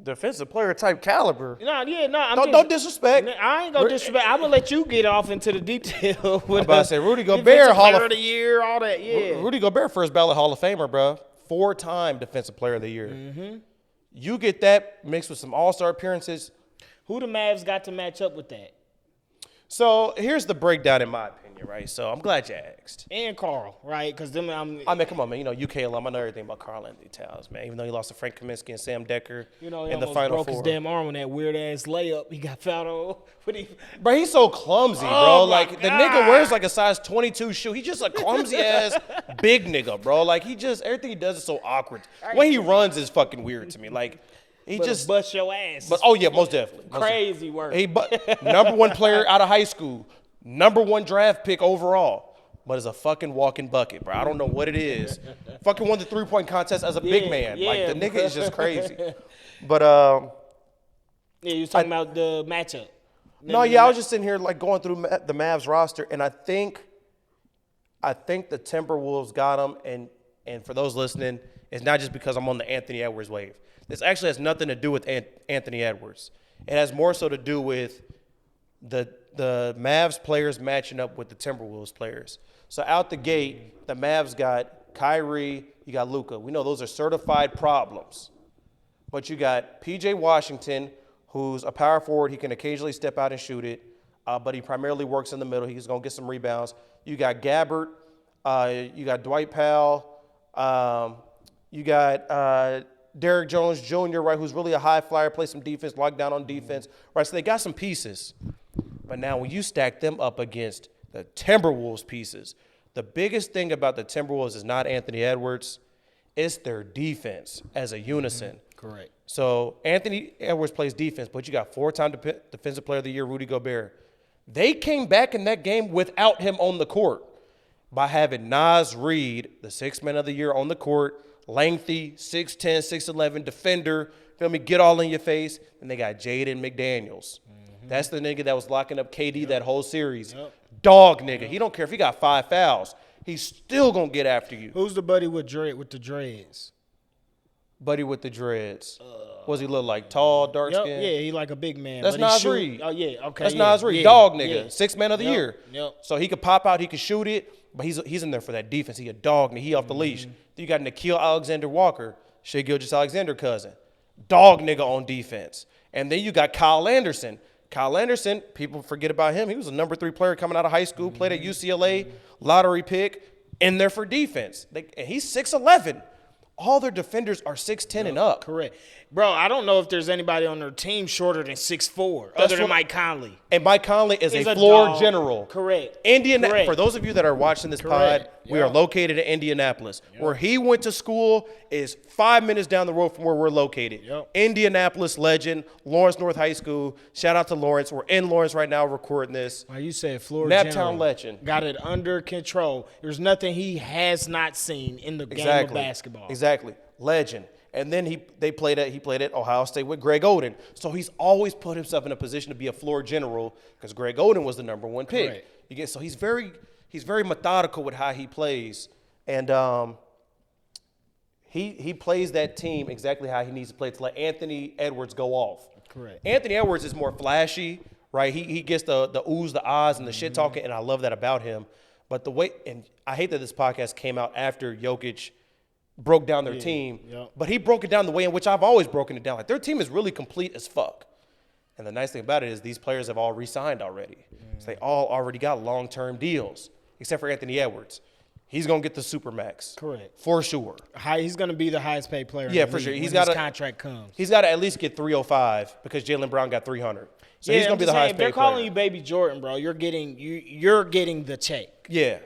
Defensive player type caliber. Don't disrespect. I ain't gonna disrespect. I'm gonna let you get off into the detail. I'm about to say Rudy Gobert, Player of the Year, all that. Yeah, Rudy Gobert, first ballot Hall of Famer, bro. 4-time Defensive Player of the Year. You get that mixed with some All-Star appearances. Who the Mavs got to match up with that? So here's the breakdown, in my opinion, right? So I'm glad you asked. And Carl, right? Because them, I mean, come on, man. You know, UK alum. I know everything about Karl Anthony Towns, man. Even though he lost to Frank Kaminsky and Sam Decker you know, he in the almost Final broke Four. his damn arm on that weird ass layup. He got fouled on. Bro, he's so clumsy, Oh, bro. Like, the nigga wears like a size 22 shoe. He's just a clumsy ass big nigga, bro. Like, everything he does is so awkward. When he runs is fucking weird to me. Like, he just bust your ass. But oh yeah, most definitely. Crazy work. Number one player out of high school, number one draft pick overall, but is a fucking walking bucket, bro. I don't know what it is. Fucking won the 3-point contest as a big man. Like, the nigga is just crazy. But yeah, you was talking about the matchup. I was just sitting here like going through the Mavs roster, and I think the Timberwolves got them. And for those listening, it's not just because I'm on the Anthony Edwards wave. This actually has nothing to do with Anthony Edwards. It has more so to do with the Mavs players matching up with the Timberwolves players. So out the gate, the Mavs got Kyrie, you got Luka. We know those are certified problems. But you got P.J. Washington, who's a power forward. He can occasionally step out and shoot it, but he primarily works in the middle. He's going to get some rebounds. You got Gabbert. You got Dwight Powell. You got Derrick Jones Jr., right, who's really a high flyer, plays some defense, locked down on defense. Right, so they got some pieces. But now when you stack them up against the Timberwolves pieces, the biggest thing about the Timberwolves is not Anthony Edwards. It's their defense as a unison. Correct. So Anthony Edwards plays defense, but you got 4-time Defensive Player of the Year, Rudy Gobert. They came back in that game without him on the court by having Naz Reid, the 6th Man of the Year, on the court, lengthy, 6'10", 6'11", defender, feel me, get all in your face. And they got Jaden McDaniels. That's the nigga that was locking up KD that whole series. Dog nigga. He don't care if he got 5 fouls. He's still going to get after you. Who's the buddy with the dreads? Buddy with the dreads. Was he look like tall, dark skin? Yeah, he like a big man. That's Naz Reid. Oh, yeah, okay. That's Naz Reid. Dog nigga. 6th Man of the year. Yep. So he could pop out, he could shoot it, but he's in there for that defense. He a dog nigga. He off the leash. Then you got Nickeil Alexander-Walker, Shai Gilgeous-Alexander cousin. Dog nigga on defense. And then you got Kyle Anderson. Kyle Anderson, people forget about him. He was a number 3 player coming out of high school, played at UCLA, lottery pick, in there for defense. And he's 6'11". All their defenders are 6'10" and up. Correct. Bro, I don't know if there's anybody on their team shorter than 6'4", other than Mike Conley. And Mike Conley is a floor dog. general. Correct. For those of you that are watching this pod, we are located in Indianapolis. Where he went to school is 5 minutes down the road from where we're located. Indianapolis legend, Lawrence North High School. Shout out to Lawrence. We're in Lawrence right now recording this. Well, you said floor Naptown general. legend. Got it under control. There's nothing he has not seen in the game of basketball. Exactly. Legend. And then he played at Ohio State with Greg Oden. So he's always put himself in a position to be a floor general because Greg Oden was the number 1 pick. Right. So he's very he's very methodical with how he plays, and he plays that team exactly how he needs to play to let Anthony Edwards go off. Correct. Anthony Edwards is more flashy, right? He gets the oohs, the ahs, and the shit talking, and I love that about him. But the way, and I hate that this podcast came out after Jokic broke down their team, but he broke it down the way in which I've always broken it down. Like, their team is really complete as fuck. And the nice thing about it is these players have all re-signed already. So they all already got long-term deals, except for Anthony Edwards. He's going to get the Supermax. Correct. For sure. He's going to be the highest paid player. Yeah, in the for league sure. When his contract comes. He's got to at least get 305 because Jaylen Brown got 300. So he's going to be the highest paid player. They're calling you Baby Jordan, bro. You're getting the check. Yeah.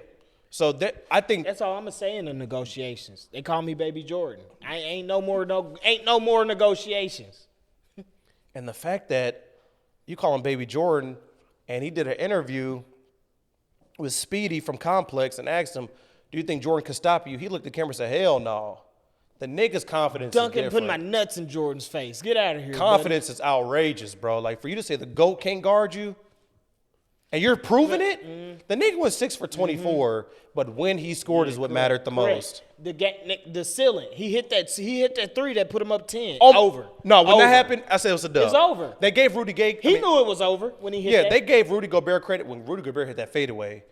So I think that's all I'm gonna say in the negotiations. They call me Baby Jordan. Ain't no more negotiations. And the fact that you call him Baby Jordan, and he did an interview with Speedy from Complex and asked him, "Do you think Jordan could stop you?" He looked at the camera and said, "Hell no." The nigga's confidence Duncan is putting different. my nuts in Jordan's face. Get out of here. Confidence is outrageous, bro. Like, for you to say the GOAT can't guard you, and you're proving it. The nigga was 6 for 24, but when he scored is what mattered the most. The ceiling. He hit that three that put him up 10. Oh, Over. No, when Over. that happened, I said it was a dub. It's over. They gave Rudy Gay. He knew it was over when he hit that. Yeah, they gave Rudy Gobert credit when Rudy Gobert hit that fadeaway.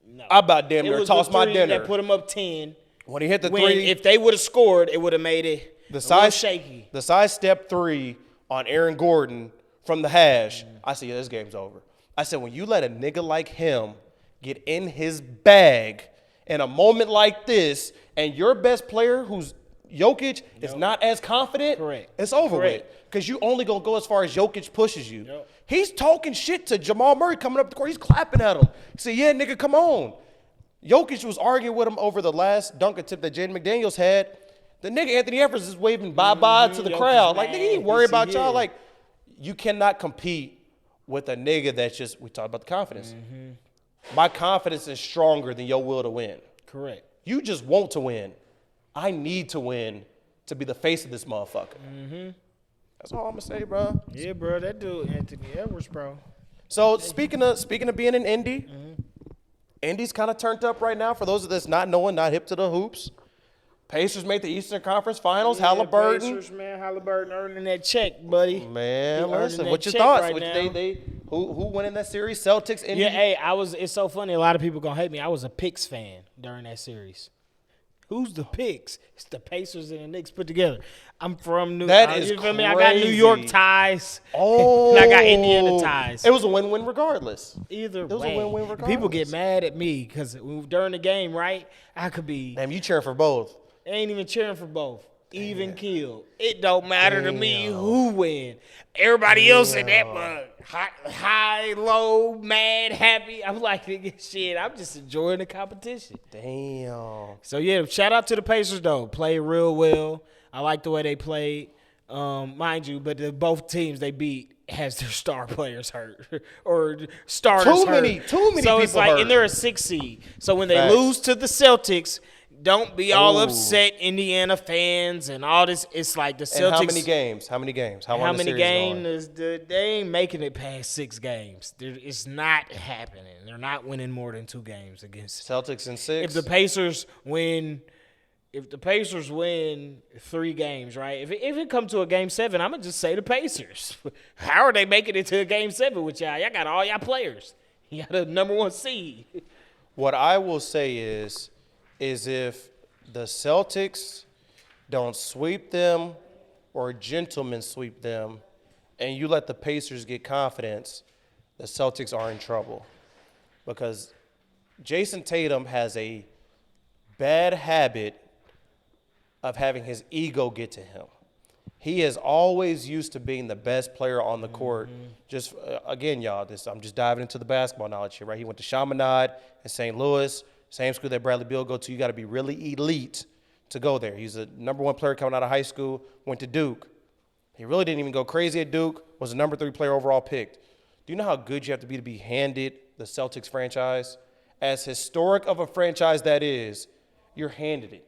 No. I about damn It near was tossed the my three dinner. that put him up 10. When he hit the When, three, if they would have scored, it would have made it a little shaky. The side step three on Aaron Gordon from the hash, I said, yeah, this game's over. I said, when you let a nigga like him get in his bag in a moment like this, and your best player, who's Jokic, is not as confident, it's over with. Because you only going to go as far as Jokic pushes you. He's talking shit to Jamal Murray coming up the court. He's clapping at him. He said, yeah, nigga, come on. Jokic was arguing with him over the last dunk attempt that Jaden McDaniels had. The nigga Anthony Edwards is waving bye-bye to the crowd. Like, nigga, he ain't worried about y'all. Like, you cannot compete with a nigga that's just, we talked about the confidence. My confidence is stronger than your will to win. Correct. You just want to win. I need to win to be the face of this motherfucker. That's all I'm going to say, bro. Yeah, bro, that dude, Anthony Edwards, bro. So, speaking of being an Indy, Indy's kind of turned up right now. For those of us not knowing, not hip to the hoops. Pacers made the Eastern Conference Finals. Yeah, Halliburton. Pacers, man. Halliburton earning that check, buddy. Man, listen. What's your thoughts? Who won in that series? Celtics, Indy? Yeah, hey, it's so funny. A lot of people gonna hate me. I was a Knicks fan during that series. Who's the Knicks? It's the Pacers and the Knicks put together. I'm from New York. You feel me? I got New York ties. Oh. And I got Indiana ties. It was a win-win regardless. Either way. It was a win-win regardless. People get mad at me because during the game, right, I could be. Damn, you cheering for both. I ain't even cheering for both. Even killed. It don't matter to me who win. Everybody else in that mug. High, low, mad, happy. I'm like, nigga, shit, I'm just enjoying the competition. Damn. So, yeah, shout out to the Pacers, though. Played real well. I like the way they played. Mind you, but both teams they beat has their star players hurt or starters hurt. Too many so it's people like, hurt. and they're a 6 seed. So when they lose to the Celtics, don't be all upset, Indiana fans and all this. It's like the Celtics. And how many games? How many games? How many games? They ain't making it past 6 games. It's not happening. They're not winning more than 2 games against Celtics in 6. If the Pacers win 3 games, right? If it come to a game 7, I'm gonna just say the Pacers. How are they making it to a game 7 with y'all? Y'all got all y'all players. You got the number 1 seed. What I will say is if the Celtics don't sweep them or gentlemen sweep them and you let the Pacers get confidence, the Celtics are in trouble. Because Jason Tatum has a bad habit of having his ego get to him. He is always used to being the best player on the court. Just, again, y'all, I'm just diving into the basketball knowledge here, right? He went to Chaminade in St. Louis. Same school that Bradley Beal go to. You got to be really elite to go there. He's a number 1 player coming out of high school, went to Duke. He really didn't even go crazy at Duke, was a number 3 player overall picked. Do you know how good you have to be handed the Celtics franchise? As historic of a franchise that is, you're handed it.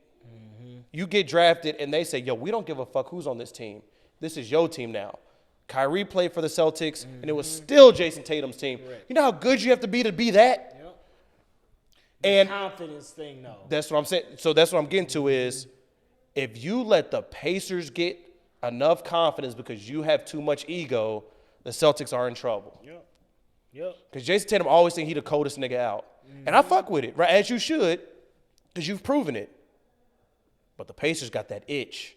You get drafted and they say, yo, we don't give a fuck who's on this team. This is your team now. Kyrie played for the Celtics and it was still Jason Tatum's team. You know how good you have to be that? And confidence thing, though. that's what I'm saying. So that's what I'm getting to is if you let the Pacers get enough confidence because you have too much ego, the Celtics are in trouble. Yep. Because Jason Tatum always think he the coldest nigga out. And I fuck with it, right? As you should, because you've proven it. But the Pacers got that itch.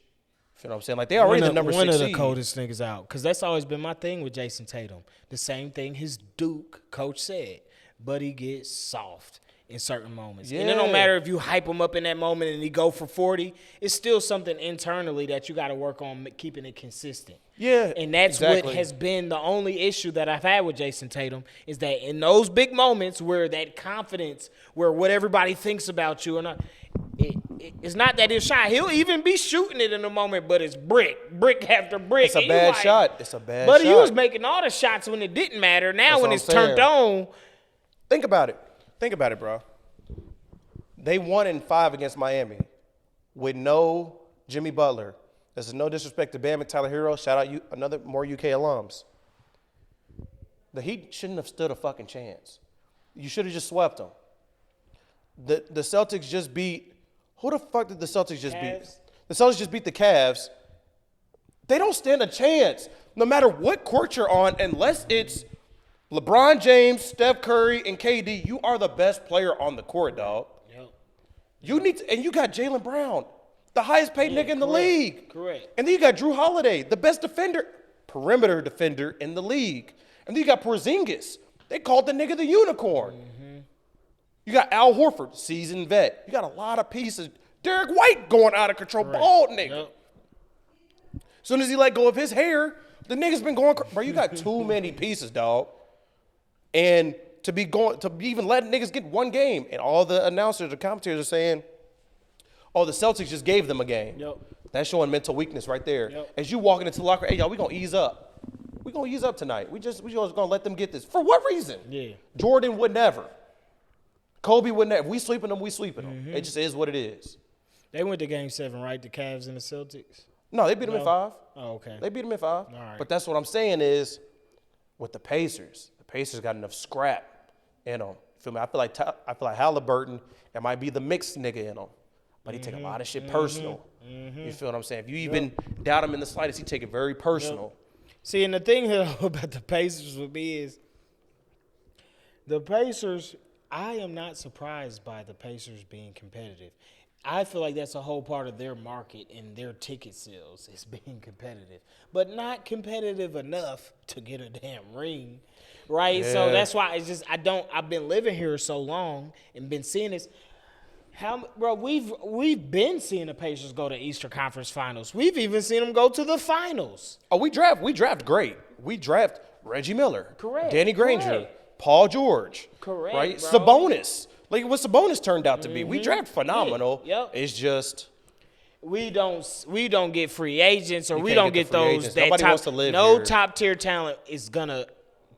You know what I'm saying? Like, they already the number 6 One of the seed. coldest niggas out. Because that's always been my thing with Jason Tatum. The same thing his Duke coach said. But he gets soft in certain moments. And it don't matter if you hype him up in that moment and he go for 40. It's still something internally that you got to work on keeping it consistent. Yeah, And that's exactly. what has been the only issue that I've had with Jason Tatum is that in those big moments where that confidence, where what everybody thinks about you, it's not that it's shot. He'll even be shooting it in a moment, but it's brick after brick. It's a bad shot. It's a bad but shot. he was making all the shots when it didn't matter. Now That's when what it's I'm saying. turned on. Think about it, bro. They won in 5 against Miami with no Jimmy Butler. This is no disrespect to Bam and Tyler Hero. Shout out more UK alums. The Heat shouldn't have stood a fucking chance. You should have just swept them. The Celtics just beat. Who the fuck did the Celtics just beat? The Celtics just beat the Cavs. They don't stand a chance, no matter what court you're on, unless it's LeBron James, Steph Curry, and KD. You are the best player on the court, dog. Yep. You need to, and you got Jaylen Brown, the highest paid nigga in the league. Correct. And then you got Drew Holiday, the best perimeter defender in the league. And then you got Porzingis. They called the nigga the unicorn. Mm-hmm. You got Al Horford, seasoned vet. You got a lot of pieces. Derek White going out of control, bald nigga. Yep. As soon as he let go of his hair, the nigga's been going. Bro, you got too many pieces, dog. And to be even letting niggas get one game, and all the announcers, the commentators are saying, "Oh, the Celtics just gave them a game." Yep. That's showing mental weakness right there. Yep. As you walking into the locker, hey y'all, we gonna ease up. We gonna ease up tonight. We just gonna let them get this. For what reason? Yeah. Jordan would never. Kobe would never. If we sleeping them, we sleeping them. It just is what it is. They went to Game 7, right? The Cavs and the Celtics. No, they beat them in 5. Oh, okay. They beat them in 5. All right. But that's what I'm saying is, with the Pacers got enough scrap in them. Feel me? I feel like Halliburton, it might be the mixed nigga in him, but he take a lot of shit personal. You feel what I'm saying? If you even doubt him in the slightest, he take it very personal. See, and the thing about the Pacers with me is the Pacers. I am not surprised by the Pacers being competitive. I feel like that's a whole part of their market and their ticket sales is being competitive, but not competitive enough to get a damn ring, right? Yeah. So that's why it's just I've been living here so long and been seeing this. Bro, we've been seeing the Pacers go to Eastern Conference Finals. We've even seen them go to the finals. Oh, we draft great. We draft Reggie Miller, Correct. Danny Granger, Correct. Paul George, Correct, right? bro. Sabonis. Like what Sabonis turned out to be. We draft phenomenal. Yep. It's just we don't get free agents or You we can't don't get get the free those agents. that Nobody top, wants to live no here. top tier talent is gonna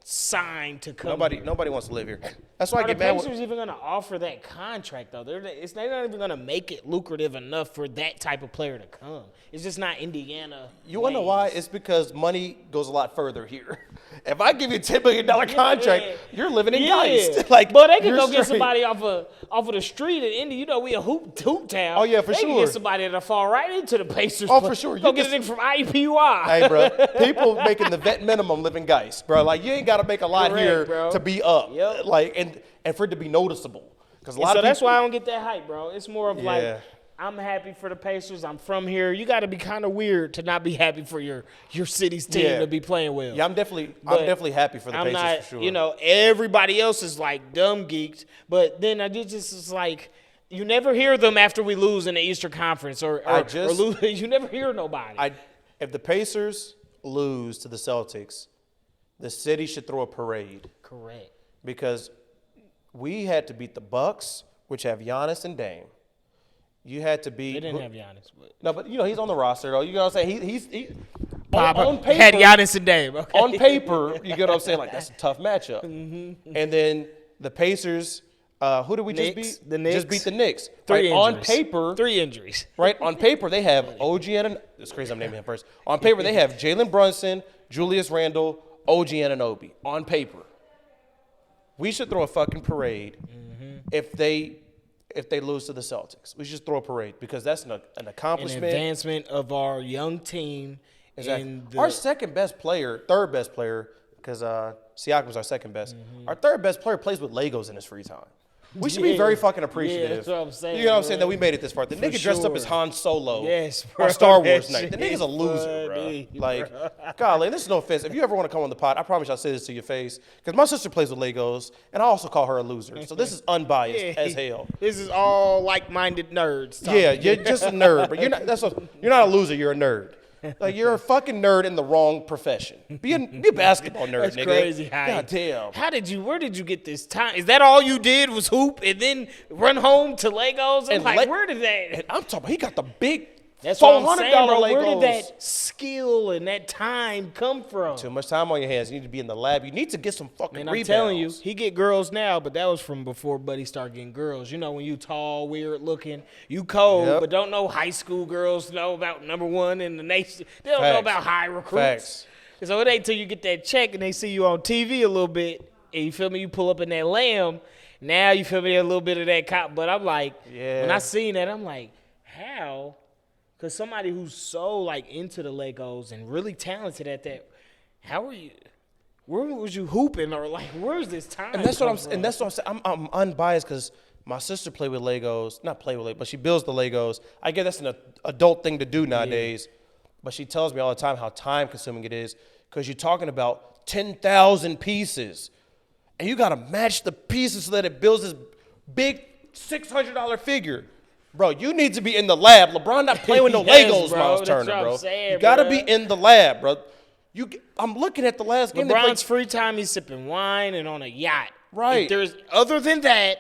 sign to come. nobody wants to live here. That's why I Are the get mad. Pacers even gonna offer that contract though? They're not even gonna make it lucrative enough for that type of player to come. It's just not Indiana. You wanna know names. why? It's because money goes a lot further here. If I give you a $10 million contract, you're living in Geist. Like, but they can you're go get straight. somebody off of the street in Indy. You know, we a hoop town. Oh, yeah, for they can sure. get somebody that'll fall right into the Pacers. Oh, for sure. Go You get a can- nigga from IUPUI. Hey, bro, people making the vet minimum live in Geist, bro. Like, you ain't got to make a lot Correct, here bro. to be up. Yep. Like, and for it to be noticeable. Because a lot So of that's people, why I don't get that hype, bro. It's more of Yeah. like, I'm happy for the Pacers. I'm from here. You got to be kind of weird to not be happy for your city's team Yeah. to be playing well. Yeah, I'm definitely happy for the I'm Pacers not, for sure. you know, everybody else is like dumb geeked, but then I did just is like, you never hear them after we lose in the Eastern Conference or lose. You never hear nobody. If the Pacers lose to the Celtics, the city should throw a parade Correct. because we had to beat the Bucks, which have Giannis and Dame. You had to beat. They didn't have Giannis, but No, but you know he's on the roster though. You know what I'm saying? He Papa on paper, had Giannis and Dame. Okay. on paper, you get what I'm saying? Like that's a tough matchup. And then the Pacers, who did we just Knicks. beat? The Knicks. Just beat the Knicks. Three Right, on injuries. paper, 3 injuries. right? On paper, they have OG and it's crazy I'm naming him first. On paper, they have Jalen Brunson, Julius Randle, OG Anunoby. On paper. We should throw a fucking parade if they lose to the Celtics. We should throw a parade because that's an accomplishment. An advancement of our young team. Exactly. Our third best player, because Siakam's our second best. Our third best player plays with Legos in his free time. We should be very fucking appreciative. Yeah, that's what I'm saying. You know what I'm saying? That we made it this far. The nigga dressed up as Han Solo bro, on Star Wars that night. The shit nigga's a loser, funny, bro. Like, golly, this is no offense. If you ever want to come on the pod, I promise I'll say this to your face. Because my sister plays with Legos, and I also call her a loser. So this is unbiased as hell. This is all like-minded nerds. Yeah, you're just a nerd, but you're not a loser. You're a nerd. Like, you're a fucking nerd in the wrong profession. Be a basketball nerd, That's nigga. crazy. God damn. Where did you get this time? Is that all you did was hoop and then run home to Legos? I'm like, where did that? And I'm talking about he got the big That's what I'm $400 saying, bro. Legos. Where did that skill and that time come from? Too much time on your hands. You need to be in the lab. You need to get some fucking And rebounds. I'm telling you, he get girls now, but that was from before Buddy started getting girls. You know, when you tall, weird looking, you cold, but don't know high school girls know about number one in the nation. They don't know about high recruits. Facts. So it ain't till you get that check and they see you on TV a little bit, and you feel me, you pull up in that lamb. Now you feel me, a little bit of that cop. But I'm like, when I seen that, I'm like, how? Because somebody who's so, like, into the Legos and really talented at that, how are you – where was you hooping or, like, where's this time And that's what I'm from? saying. I'm unbiased because my sister played with Legos. Not play with Legos, but she builds the Legos. I guess that's an adult thing to do nowadays. But she tells me all the time how time-consuming it is because you're talking about 10,000 pieces. And you got to match the pieces so that it builds this big $600 figure. Bro, you need to be in the lab. LeBron not playing with no Legos, bro. Miles That's Turner, what I'm bro. saying, You got to bro. be in the lab, bro. I'm looking at the last game. LeBron's free time, he's sipping wine and on a yacht. Right. If there's other than that,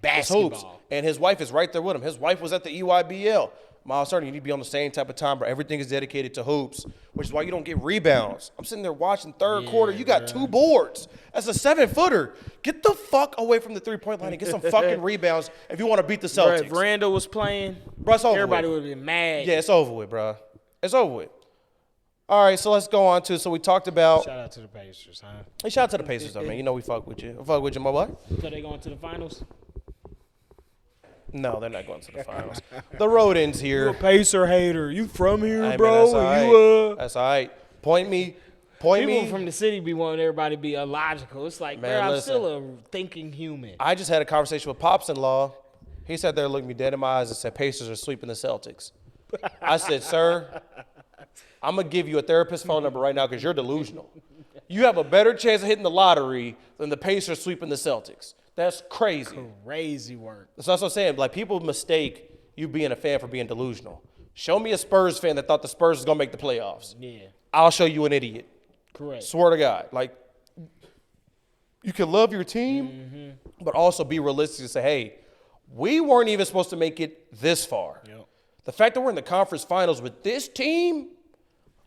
basketball. Hoops. And his wife is right there with him. His wife was at the EYBL. Miles Turner, you need to be on the same type of time, bro. Everything is dedicated to hoops, which is why you don't get rebounds. I'm sitting there watching third quarter. You got 2 boards. That's a 7-footer. Get the fuck away from the three-point line and get some fucking rebounds if you want to beat the Bro, Celtics. if Randall was playing, Bro, it's over everybody with. would have been mad. Yeah, it's over with, bro. It's over with. All right, so let's go on to, so we talked about. Shout out to the Pacers, huh? Hey, shout out to the Pacers, though, man. You know we fuck with you. We fuck with you, my boy. So they going to the finals? No, they're not going to the finals. The road ends here. You a Pacer hater. You from here, Hey, bro? man, that's Or all right. That's all right. Point me. People from the city be wanting everybody to be illogical. It's like, Man, bro, I'm listen. still a thinking human. I just had a conversation with Pops-in-law. He sat there, looked me dead in my eyes, and said, Pacers are sweeping the Celtics. I said, sir, I'm going to give you a therapist phone number right now because you're delusional. You have a better chance of hitting the lottery than the Pacers sweeping the Celtics. That's crazy. Crazy work. That's what I'm saying. Like, people mistake you being a fan for being delusional. Show me a Spurs fan that thought the Spurs was going to make the playoffs. Yeah. I'll show you an idiot. Correct. Swear to God. Like, you can love your team, but also be realistic and say, hey, we weren't even supposed to make it this far. Yep. The fact that we're in the conference finals with this team,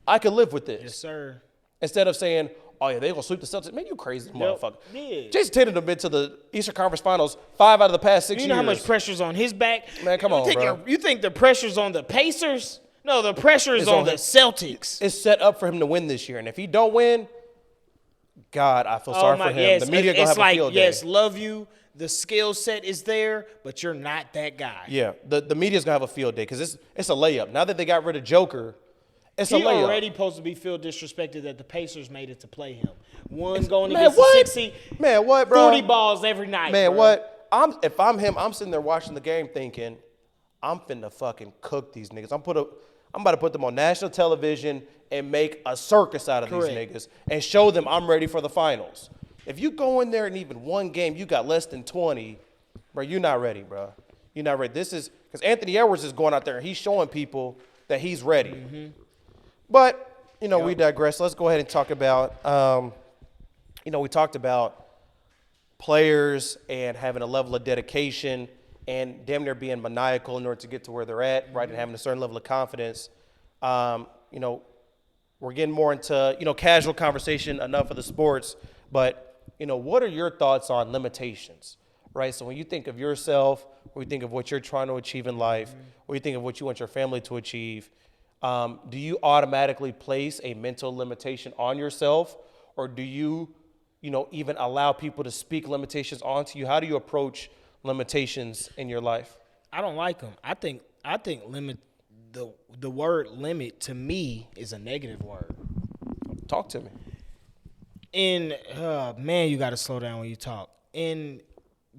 I could live with this. Yes, sir. Instead of saying, oh, yeah, they're going to sweep the Celtics. Man, you crazy motherfucker. Yeah. Jason Tatum have been to the Eastern Conference Finals 5 out of the past 6 years. You know how much pressure's on his back? Man, come on, bro. You think the pressure's on the Pacers? No, the pressure is on the Celtics. It's set up for him to win this year. And if he don't win, God, I feel sorry for him. Yes, the media going to have a field day. Yes, love you. The skill set is there, but you're not that guy. Yeah, the media's going to have a field day because it's a layup. Now that they got rid of Joker, it's a He layup. already supposed to be feel disrespected that the Pacers made it to play him. One going Man, against what? the 60. Man, what, bro? 40 balls every night, Man, bro. what? If I'm him, I'm sitting there watching the game thinking, I'm finna fucking cook these niggas. I'm about to put them on national television and make a circus out of these niggas and show them I'm ready for the finals. If you go in there and even one game, you got less than 20, bro, you're not ready, bro. You're not ready. This is because Anthony Edwards is going out there and he's showing people that he's ready. But, we digress. Let's go ahead and talk about, we talked about players and having a level of dedication and damn near being maniacal in order to get to where they're at, right, and having a certain level of confidence. We're getting more into, casual conversation, enough of the sports, but, what are your thoughts on limitations, right? So when you think of yourself, or you think of what you're trying to achieve in life, or you think of what you want your family to achieve, do you automatically place a mental limitation on yourself, or do you even allow people to speak limitations onto you? How do you approach limitations in your life? I don't like them. I think limit the word limit to me is a negative word. Talk to me. Man, you got to slow down when you talk.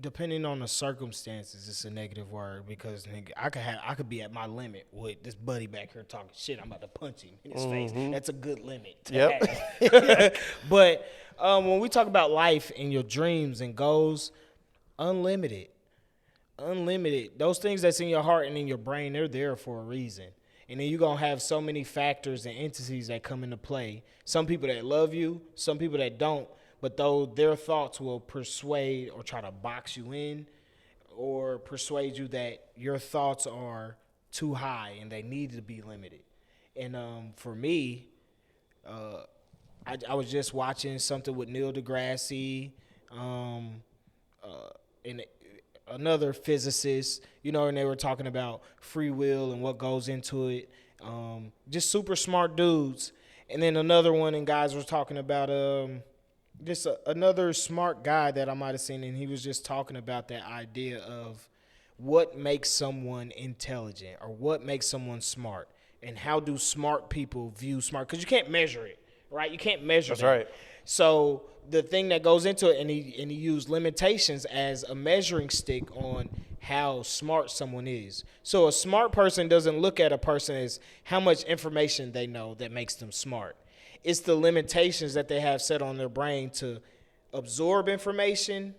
Depending on the circumstances, it's a negative word because nigga, I could be at my limit with this buddy back here talking shit. I'm about to punch him in his face. That's a good limit to have. But when we talk about life and your dreams and goals, unlimited. Those things that's in your heart and in your brain, they're there for a reason. And then you're going to have so many factors and entities that come into play. Some people that love you, some people that don't. But though their thoughts will persuade or try to box you in or persuade you that your thoughts are too high and they need to be limited. And for me, I was just watching something with Neil deGrasse and another physicist, and they were talking about free will and what goes into it. Just super smart dudes. And then another one, and guys were talking about another smart guy that I might have seen, and he was just talking about that idea of what makes someone intelligent or what makes someone smart, and how do smart people view smart? Because you can't measure it, right? You can't measure That's that. right. So the thing that goes into it, and he used limitations as a measuring stick on how smart someone is. So a smart person doesn't look at a person as how much information they know that makes them smart. It's the limitations that they have set on their brain to absorb information,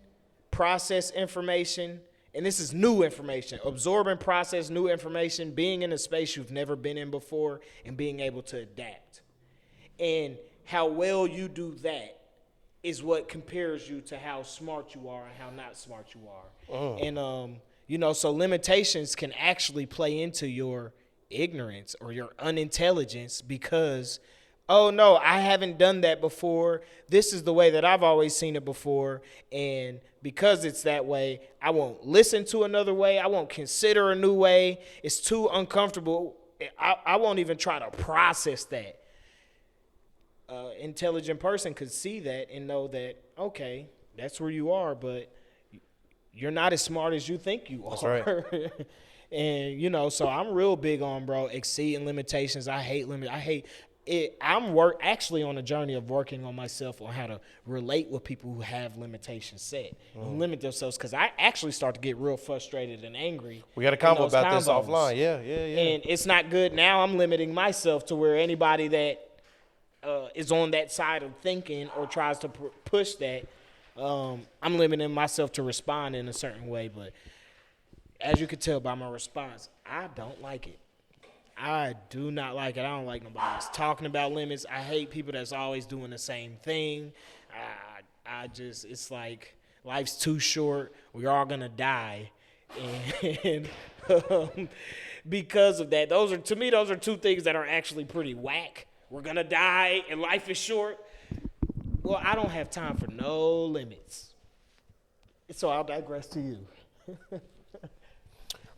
process information, and this is new information. Absorb and process new information, being in a space you've never been in before, and being able to adapt. And how well you do that is what compares you to how smart you are and how not smart you are. And, so limitations can actually play into your ignorance or your unintelligence because, oh, no, I haven't done that before. This is the way that I've always seen it before. And because it's that way, I won't listen to another way. I won't consider a new way. It's too uncomfortable. I won't even try to process that. Intelligent person could see that and know that, okay, that's where you are, but you're not as smart as you think you are. That's right. And, so I'm real big on, bro, exceeding limitations. I hate limits. I hate it. I'm actually on a journey of working on myself on how to relate with people who have limitations set and limit themselves, because I actually start to get real frustrated and angry. We got a combo about this combos. offline. Yeah. And it's not good. Now I'm limiting myself to where anybody that is on that side of thinking or tries to push that, I'm limiting myself to respond in a certain way. But as you can tell by my response, I don't like it. I do not like it. I don't like nobody else talking about limits. I hate people that's always doing the same thing. It's like life's too short. We're all going to die. And because of that, those are two things that are actually pretty whack. We're going to die and life is short. Well, I don't have time for no limits. So I'll digress to you.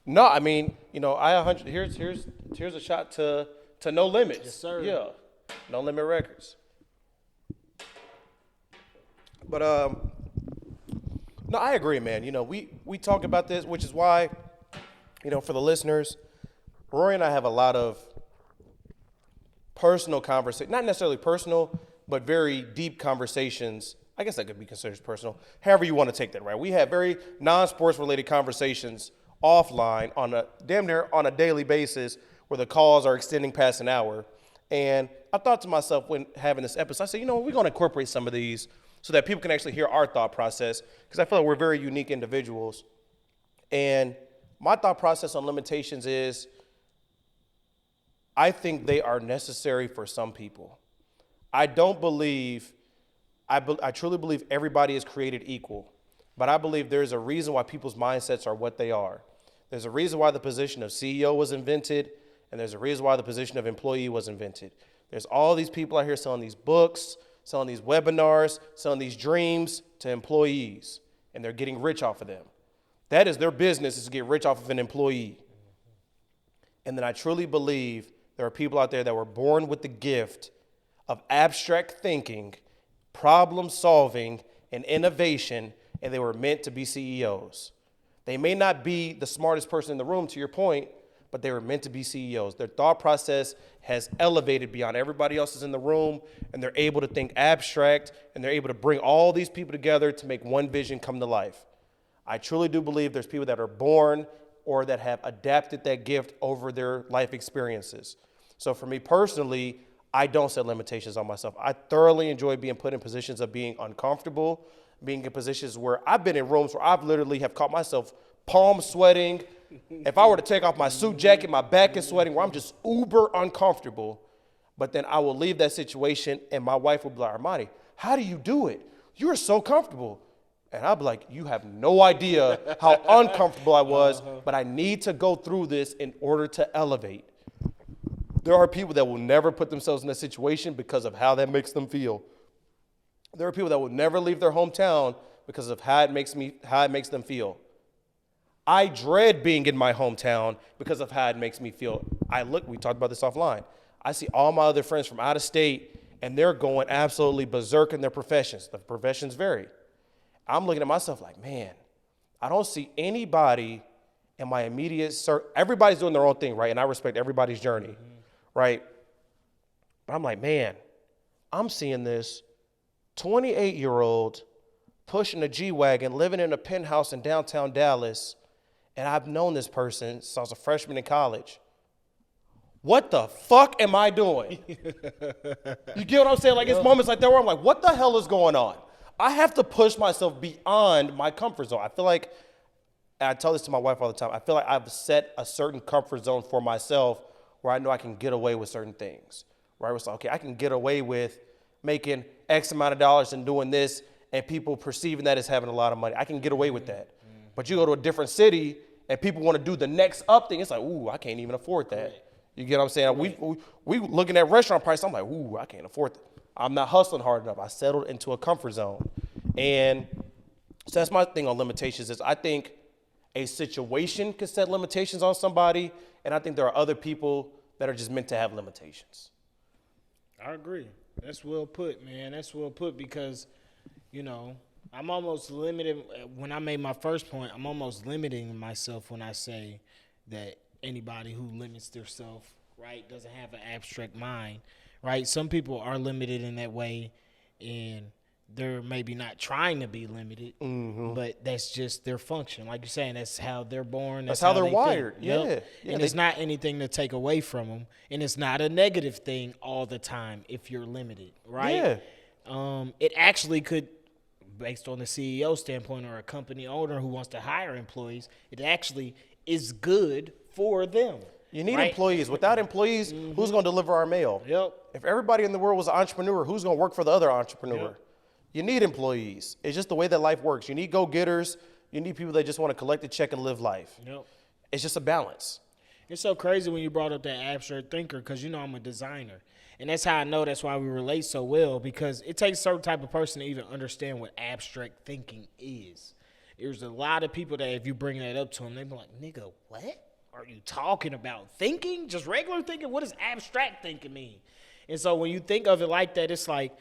No, I mean, here's a shot to No Limits. Yes, sir. Yeah. No Limit Records. But no, I agree, man. We talk about this, which is why, for the listeners, Rory and I have a lot of personal conversation, not necessarily personal, but very deep conversations. I guess that could be considered personal. However you want to take that, right? We have very non-sports related conversations offline damn near on a daily basis where the calls are extending past an hour. And I thought to myself when having this episode, I said, we're going to incorporate some of these so that people can actually hear our thought process, because I feel like we're very unique individuals. And my thought process on limitations is I think they are necessary for some people. I truly believe everybody is created equal, but I believe there's a reason why people's mindsets are what they are. There's a reason why the position of CEO was invented, and there's a reason why the position of employee was invented. There's all these people out here selling these books, selling these webinars, selling these dreams to employees, and they're getting rich off of them. That is their business, is to get rich off of an employee. And then I truly believe there are people out there that were born with the gift of abstract thinking problem solving, and innovation, and they were meant to be CEOs. They may not be the smartest person in the room, to your point, but they were meant to be CEOs. Their thought process has elevated beyond everybody else's in the room, and they're able to think abstract, and they're able to bring all these people together to make one vision come to life. I truly do believe there's people that are born or that have adapted that gift over their life experiences. So for me personally, I don't set limitations on myself. I thoroughly enjoy being put in positions of being uncomfortable, being in positions where I've been in rooms where I've literally have caught myself palm sweating. If I were to take off my suit jacket, my back is sweating, where I'm just uber uncomfortable. But then I will leave that situation and my wife will be like, Armani, how do you do it? You're so comfortable. And I'll be like, you have no idea how uncomfortable I was, but I need to go through this in order to elevate. There are people that will never put themselves in that situation because of how that makes them feel. There are people that will never leave their hometown because of how it makes them feel. I dread being in my hometown because of how it makes me feel. We talked about this offline. I see all my other friends from out of state, and they're going absolutely berserk in their professions. The professions vary. I'm looking at myself like, man, I don't see anybody in my immediate circle. Everybody's doing their own thing, right? And I respect everybody's journey, right? But I'm like, man, I'm seeing this 28-year-old pushing a G-Wagon, living in a penthouse in downtown Dallas, and I've known this person since I was a freshman in college. What the fuck am I doing? You get what I'm saying? Like, it's moments like that where I'm like, what the hell is going on? I have to push myself beyond my comfort zone. I feel like, and I tell this to my wife all the time, I feel like I've set a certain comfort zone for myself where I know I can get away with certain things. Where I was like, okay, I can get away with making X amount of dollars and doing this and people perceiving that as having a lot of money. I can get away with that. But you go to a different city and people want to do the next up thing. It's like, ooh, I can't even afford that. You get what I'm saying? We looking at restaurant price. I'm like, ooh, I can't afford that. I'm not hustling hard enough. I settled into a comfort zone. And so that's my thing on limitations is I think a situation can set limitations on somebody, and I think there are other people that are just meant to have limitations. I agree. That's well put, man. That's well put because, you know, I'm almost limited. When I made my first point, I'm almost limiting myself when I say that anybody who limits themselves, right, doesn't have an abstract mind. Right, some people are limited in that way, and they're maybe not trying to be limited, but that's just their function. Like you're saying, that's how they're born. That's how they're wired. Yep. Yeah, and it's not anything to take away from them, and it's not a negative thing all the time if you're limited, right? Yeah. It actually could, based on the CEO standpoint or a company owner who wants to hire employees, it actually is good for them. You need employees. Without employees, who's going to deliver our mail? Yep. If everybody in the world was an entrepreneur, who's going to work for the other entrepreneur? Yep. You need employees. It's just the way that life works. You need go-getters. You need people that just want to collect a check and live life. Yep. It's just a balance. It's so crazy when you brought up that abstract thinker because, you know, I'm a designer. And that's how I know that's why we relate so well because it takes a certain type of person to even understand what abstract thinking is. There's a lot of people that if you bring that up to them, they be like, nigga, what are you talking about? Thinking? Just regular thinking? What does abstract thinking mean? And so when you think of it like that, it's like,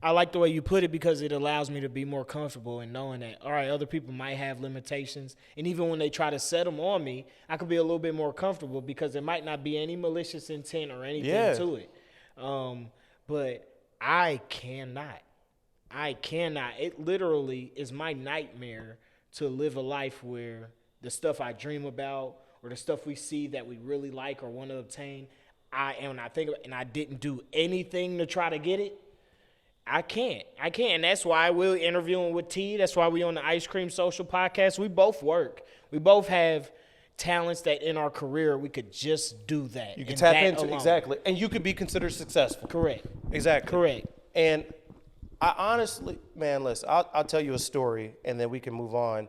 I like the way you put it because it allows me to be more comfortable in knowing that, all right, other people might have limitations. And even when they try to set them on me, I could be a little bit more comfortable because there might not be any malicious intent or anything to it. But I cannot. It literally is my nightmare to live a life where the stuff I dream about or the stuff we see that we really like or want to obtain, and I didn't do anything to try to get it, I can't. And that's why we're interviewing with T. That's why we on the Ice Cream Social podcast. We both work. We both have talents that in our career we could just do that. You can tap into alone. Exactly. And you could be considered successful. Correct. Exactly. Correct. And I honestly, man, listen, I'll tell you a story and then we can move on.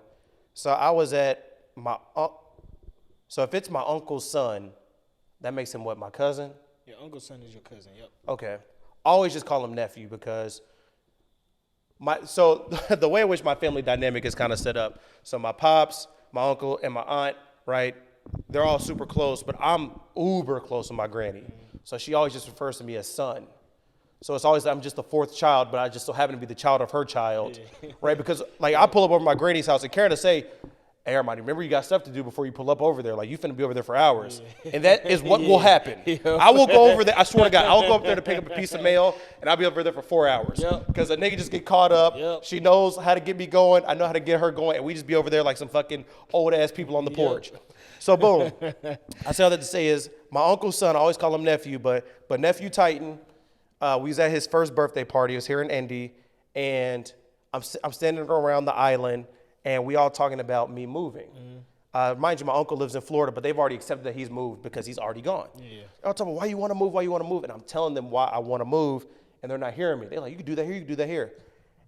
So I was at so if it's my uncle's son, that makes him what, my cousin? Your uncle's son is your cousin, yep. Okay. I always just call him nephew because the way in which my family dynamic is kind of set up. So my pops, my uncle, and my aunt, right, they're all super close, but I'm uber close with my granny. So she always just refers to me as son. So it's always I'm just the fourth child, but I just so happen to be the child of her child, right? Because like I pull up over my granny's house and Karen will say, "Hey, Armani, remember you got stuff to do before you pull up over there. Like you finna be over there for hours." And that is what will happen. I will go over there. I swear to God, I'll go up there to pick up a piece of mail and I'll be over there for 4 hours. Because a nigga just get caught up. She knows how to get me going. I know how to get her going. And we just be over there like some fucking old ass people on the porch. So boom. I say all that to say is my uncle's son, I always call him nephew, but nephew Titan, we was at his first birthday party. It was here in Indy. And I'm standing around the island. And we all talking about me moving. Mind you, my uncle lives in Florida, but they've already accepted that he's moved because he's already gone. I'm talking, why you want to move? Why you want to move? And I'm telling them why I want to move, and they're not hearing me. They're like, you can do that here, you can do that here.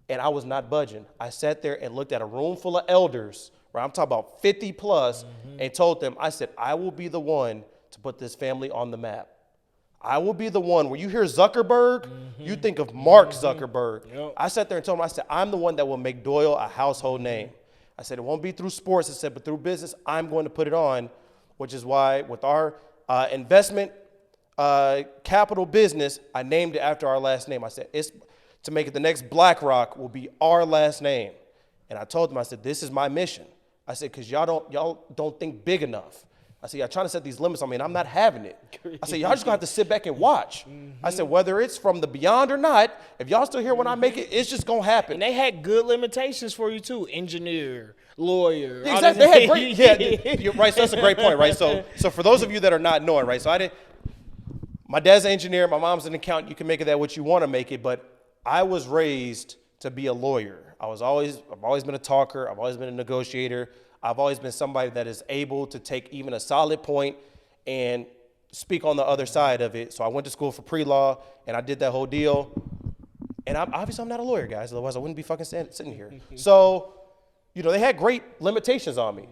And I was not budging. I sat there and looked at a room full of elders, right? I'm talking about 50 plus, and told them, I said, I will be the one to put this family on the map. I will be the one. When you hear Zuckerberg, you think of Mark Zuckerberg. I sat there and told him, I said, I'm the one that will make Doyle a household name. I said, it won't be through sports, I said, but through business, I'm going to put it on, which is why with our investment capital business, I named it after our last name. I said, it's to make it the next BlackRock will be our last name. And I told them, I said, this is my mission. I said, because y'all don't think big enough. I said, y'all trying to set these limits on me, and I'm not having it. I said, y'all just gonna have to sit back and watch. I said, whether it's from the beyond or not, if y'all still here when I make it, it's just gonna happen. And they had good limitations for you too. Engineer, lawyer. Exactly. They had great. You're right. So that's a great point, right? So for those of you that are not knowing, right? So my dad's an engineer, my mom's an accountant. You can make it that what you want to make it, but I was raised to be a lawyer. I've always been a talker. I've always been a negotiator. I've always been somebody that is able to take even a solid point and speak on the other side of it. So I went to school for pre-law, and I did that whole deal. And obviously I'm not a lawyer, guys. Otherwise I wouldn't be fucking sitting here. So, they had great limitations on me.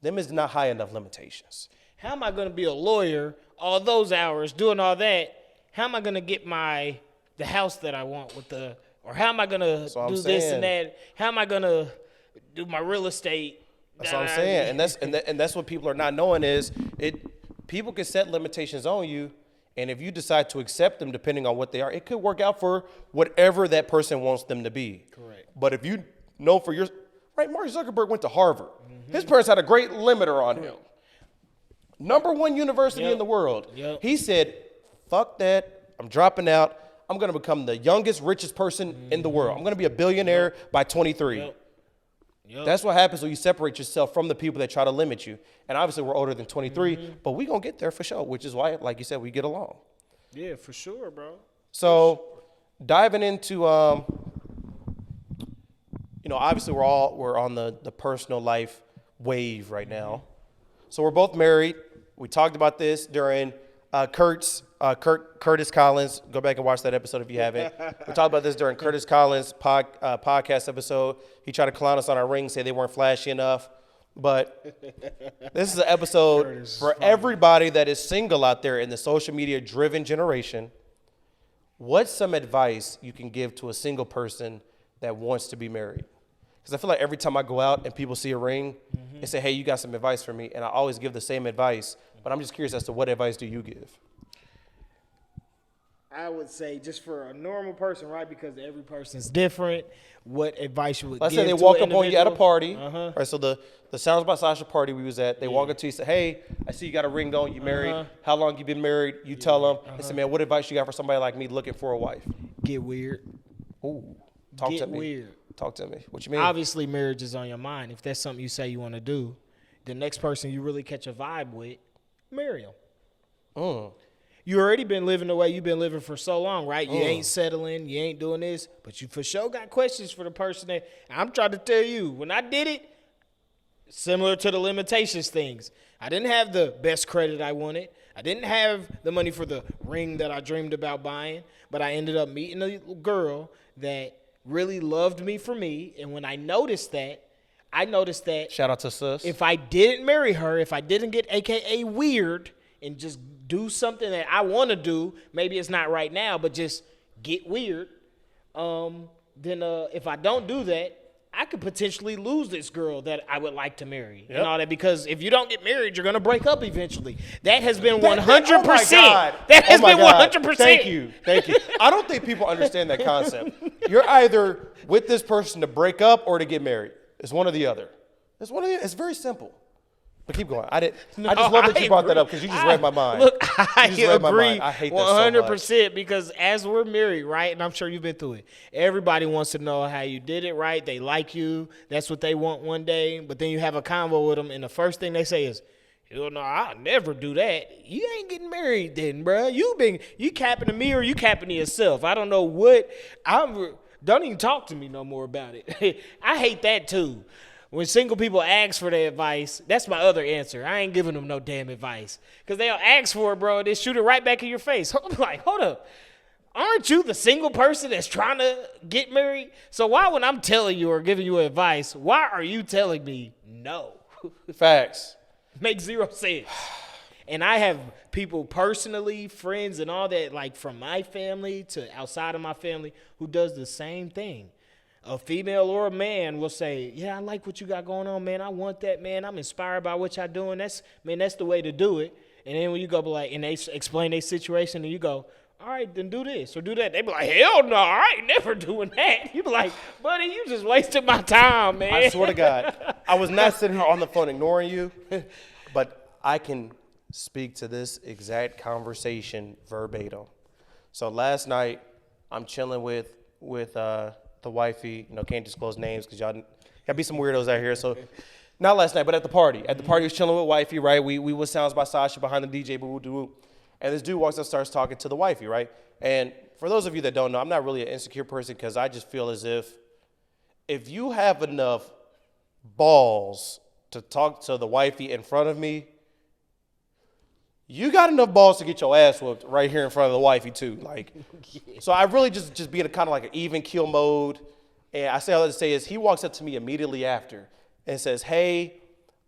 Them is not high enough limitations. How am I going to be a lawyer all those hours doing all that? How am I going to get the house that I want or how am I going to do this and that? How am I going to do my real estate? That's what I'm saying, and that's what people are not knowing is people can set limitations on you, and if you decide to accept them, depending on what they are, it could work out for whatever that person wants them to be. Correct. But if you know for your right, Mark Zuckerberg went to Harvard. His parents had a great limiter on him. #1 university in the world. He said, "Fuck that! I'm dropping out. I'm going to become the youngest, richest person in the world. I'm going to be a billionaire by 23." That's what happens when you separate yourself from the people that try to limit you. And obviously we're older than 23, but we gonna get there for sure, which is why, like you said, we get along. Yeah, for sure, bro. So diving into, obviously we're on the personal life wave right now. So we're both married. We talked about this during Curtis Collins. Go back and watch that episode if you haven't. We talked about this during Curtis Collins' podcast episode. He tried to clown us on our rings, say they weren't flashy enough. But this is an episode for everybody that is single out there in the social media driven generation. What's some advice you can give to a single person that wants to be married? Because I feel like every time I go out and people see a ring and say, hey, you got some advice for me, and I always give the same advice. But I'm just curious as to what advice do you give? I would say just for a normal person, right? Because every person's different. What advice you would Let's give say they to walk an up on you at a individual? party. Right, so the Sounds by Sasha party we was at, they walk up to you and say, hey, I see you got a ring on, you married. How long you been married? You tell them. They say, man, what advice you got for somebody like me looking for a wife? Get weird. Ooh, talk to me. Weird. Talk to me. What you mean? Obviously, marriage is on your mind. If that's something you say you want to do, the next person you really catch a vibe with, marry them. You already been living the way you've been living for so long, right? You ain't settling, you ain't doing this, but you for sure got questions for the person that I'm trying to tell you. When I did it, similar to the limitations things, I didn't have the best credit I wanted. I didn't have the money for the ring that I dreamed about buying, but I ended up meeting a girl that really loved me for me. And when I noticed that, shout out to sis. If I didn't marry her, if I didn't get AKA weird and just do something that I want to do, maybe it's not right now, but just get weird, then if I don't do that, I could potentially lose this girl that I would like to marry Yep. and all that, because if you don't get married, you're gonna break up eventually. That has been 100%. Oh my God. That has Oh my been God. 100%. Thank you. I don't think people understand that concept. You're either with this person to break up or to get married. It's one or the other. It's very simple. But keep going. I just love that you brought that up because you just read my mind. Look, I You just read my agree mind. I hate that so much. 100% because as we're married, right, and I'm sure you've been through it, everybody wants to know how you did it, right? They like you. That's what they want one day. But then you have a convo with them, and the first thing they say is, "Hell no, I'll never do that." You ain't getting married then, bro. You capping to me or you capping to yourself. I don't know what. Don't even talk to me no more about it. I hate that too. When single people ask for their advice, that's my other answer. I ain't giving them no damn advice. Because they'll ask for it, bro, and they shoot it right back in your face. I'm like, hold up. Aren't you the single person that's trying to get married? So why, when I'm telling you or giving you advice, why are you telling me no? Facts. Makes zero sense. And I have people personally, friends and all that, like from my family to outside of my family, who does the same thing. A female or a man will say, "Yeah, I like what you got going on, man. I want that, man. I'm inspired by what y'all doing. That's the way to do it." And then when you go like, and they explain their situation, and you go, "All right, then do this or do that." They be like, "Hell no, I ain't never doing that." You be like, "Buddy, you just wasted my time, man." I swear to God, I was not sitting here on the phone ignoring you, but I can speak to this exact conversation verbatim. So last night, I'm chilling with the wifey, can't disclose names because y'all gotta be some weirdos out here. So not last night, but at the party. At the party, I was chilling with wifey, right? We was sounds by Sasha behind the DJ, boo. And this dude walks up, starts talking to the wifey, right? And for those of you that don't know, I'm not really an insecure person because I just feel as if you have enough balls to talk to the wifey in front of me, you got enough balls to get your ass whooped right here in front of the wifey too. Like, so I really just be in a kind of like an even keel mode. And I say all that to say is he walks up to me immediately after and says, "Hey,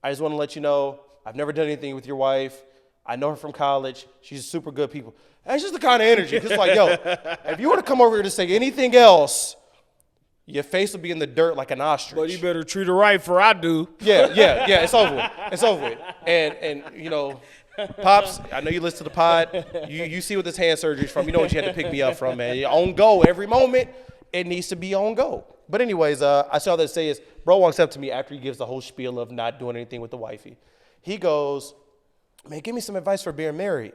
I just want to let you know I've never done anything with your wife. I know her from college. She's super good people." That's just the kind of energy. Because like, yo, if you were to come over here to say anything else, your face will be in the dirt like an ostrich. But you better treat her right, for I do. Yeah. It's over with. It's over with. And Pops, I know you listen to the pod. You see what this hand surgery is from. You know what you had to pick me up from, man. You're on go every moment. It needs to be on go. But anyways, I saw that say is, bro walks up to me after he gives the whole spiel of not doing anything with the wifey. He goes, "Man, give me some advice for being married."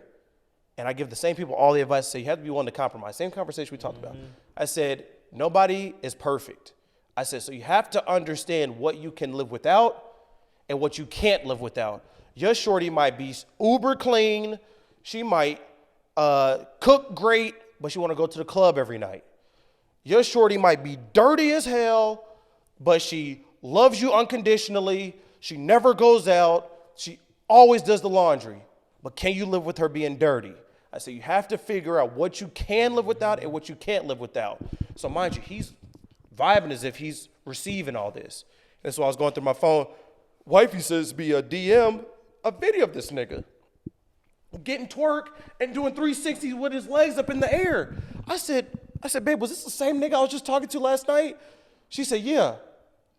And I give the same people all the advice. Say you have to be willing to compromise. Same conversation we talked about. I said, nobody is perfect. I said, so you have to understand what you can live without and what you can't live without. Your shorty might be uber clean. She might cook great, but she want to go to the club every night. Your shorty might be dirty as hell, but she loves you unconditionally. She never goes out. She always does the laundry. But can you live with her being dirty? I say you have to figure out what you can live without and what you can't live without. So mind you, he's vibing as if he's receiving all this. And so I was going through my phone. Wifey says be a DM a video of this nigga getting twerk and doing 360s with his legs up in the air. I said, babe, was this the same nigga I was just talking to last night? She said, yeah.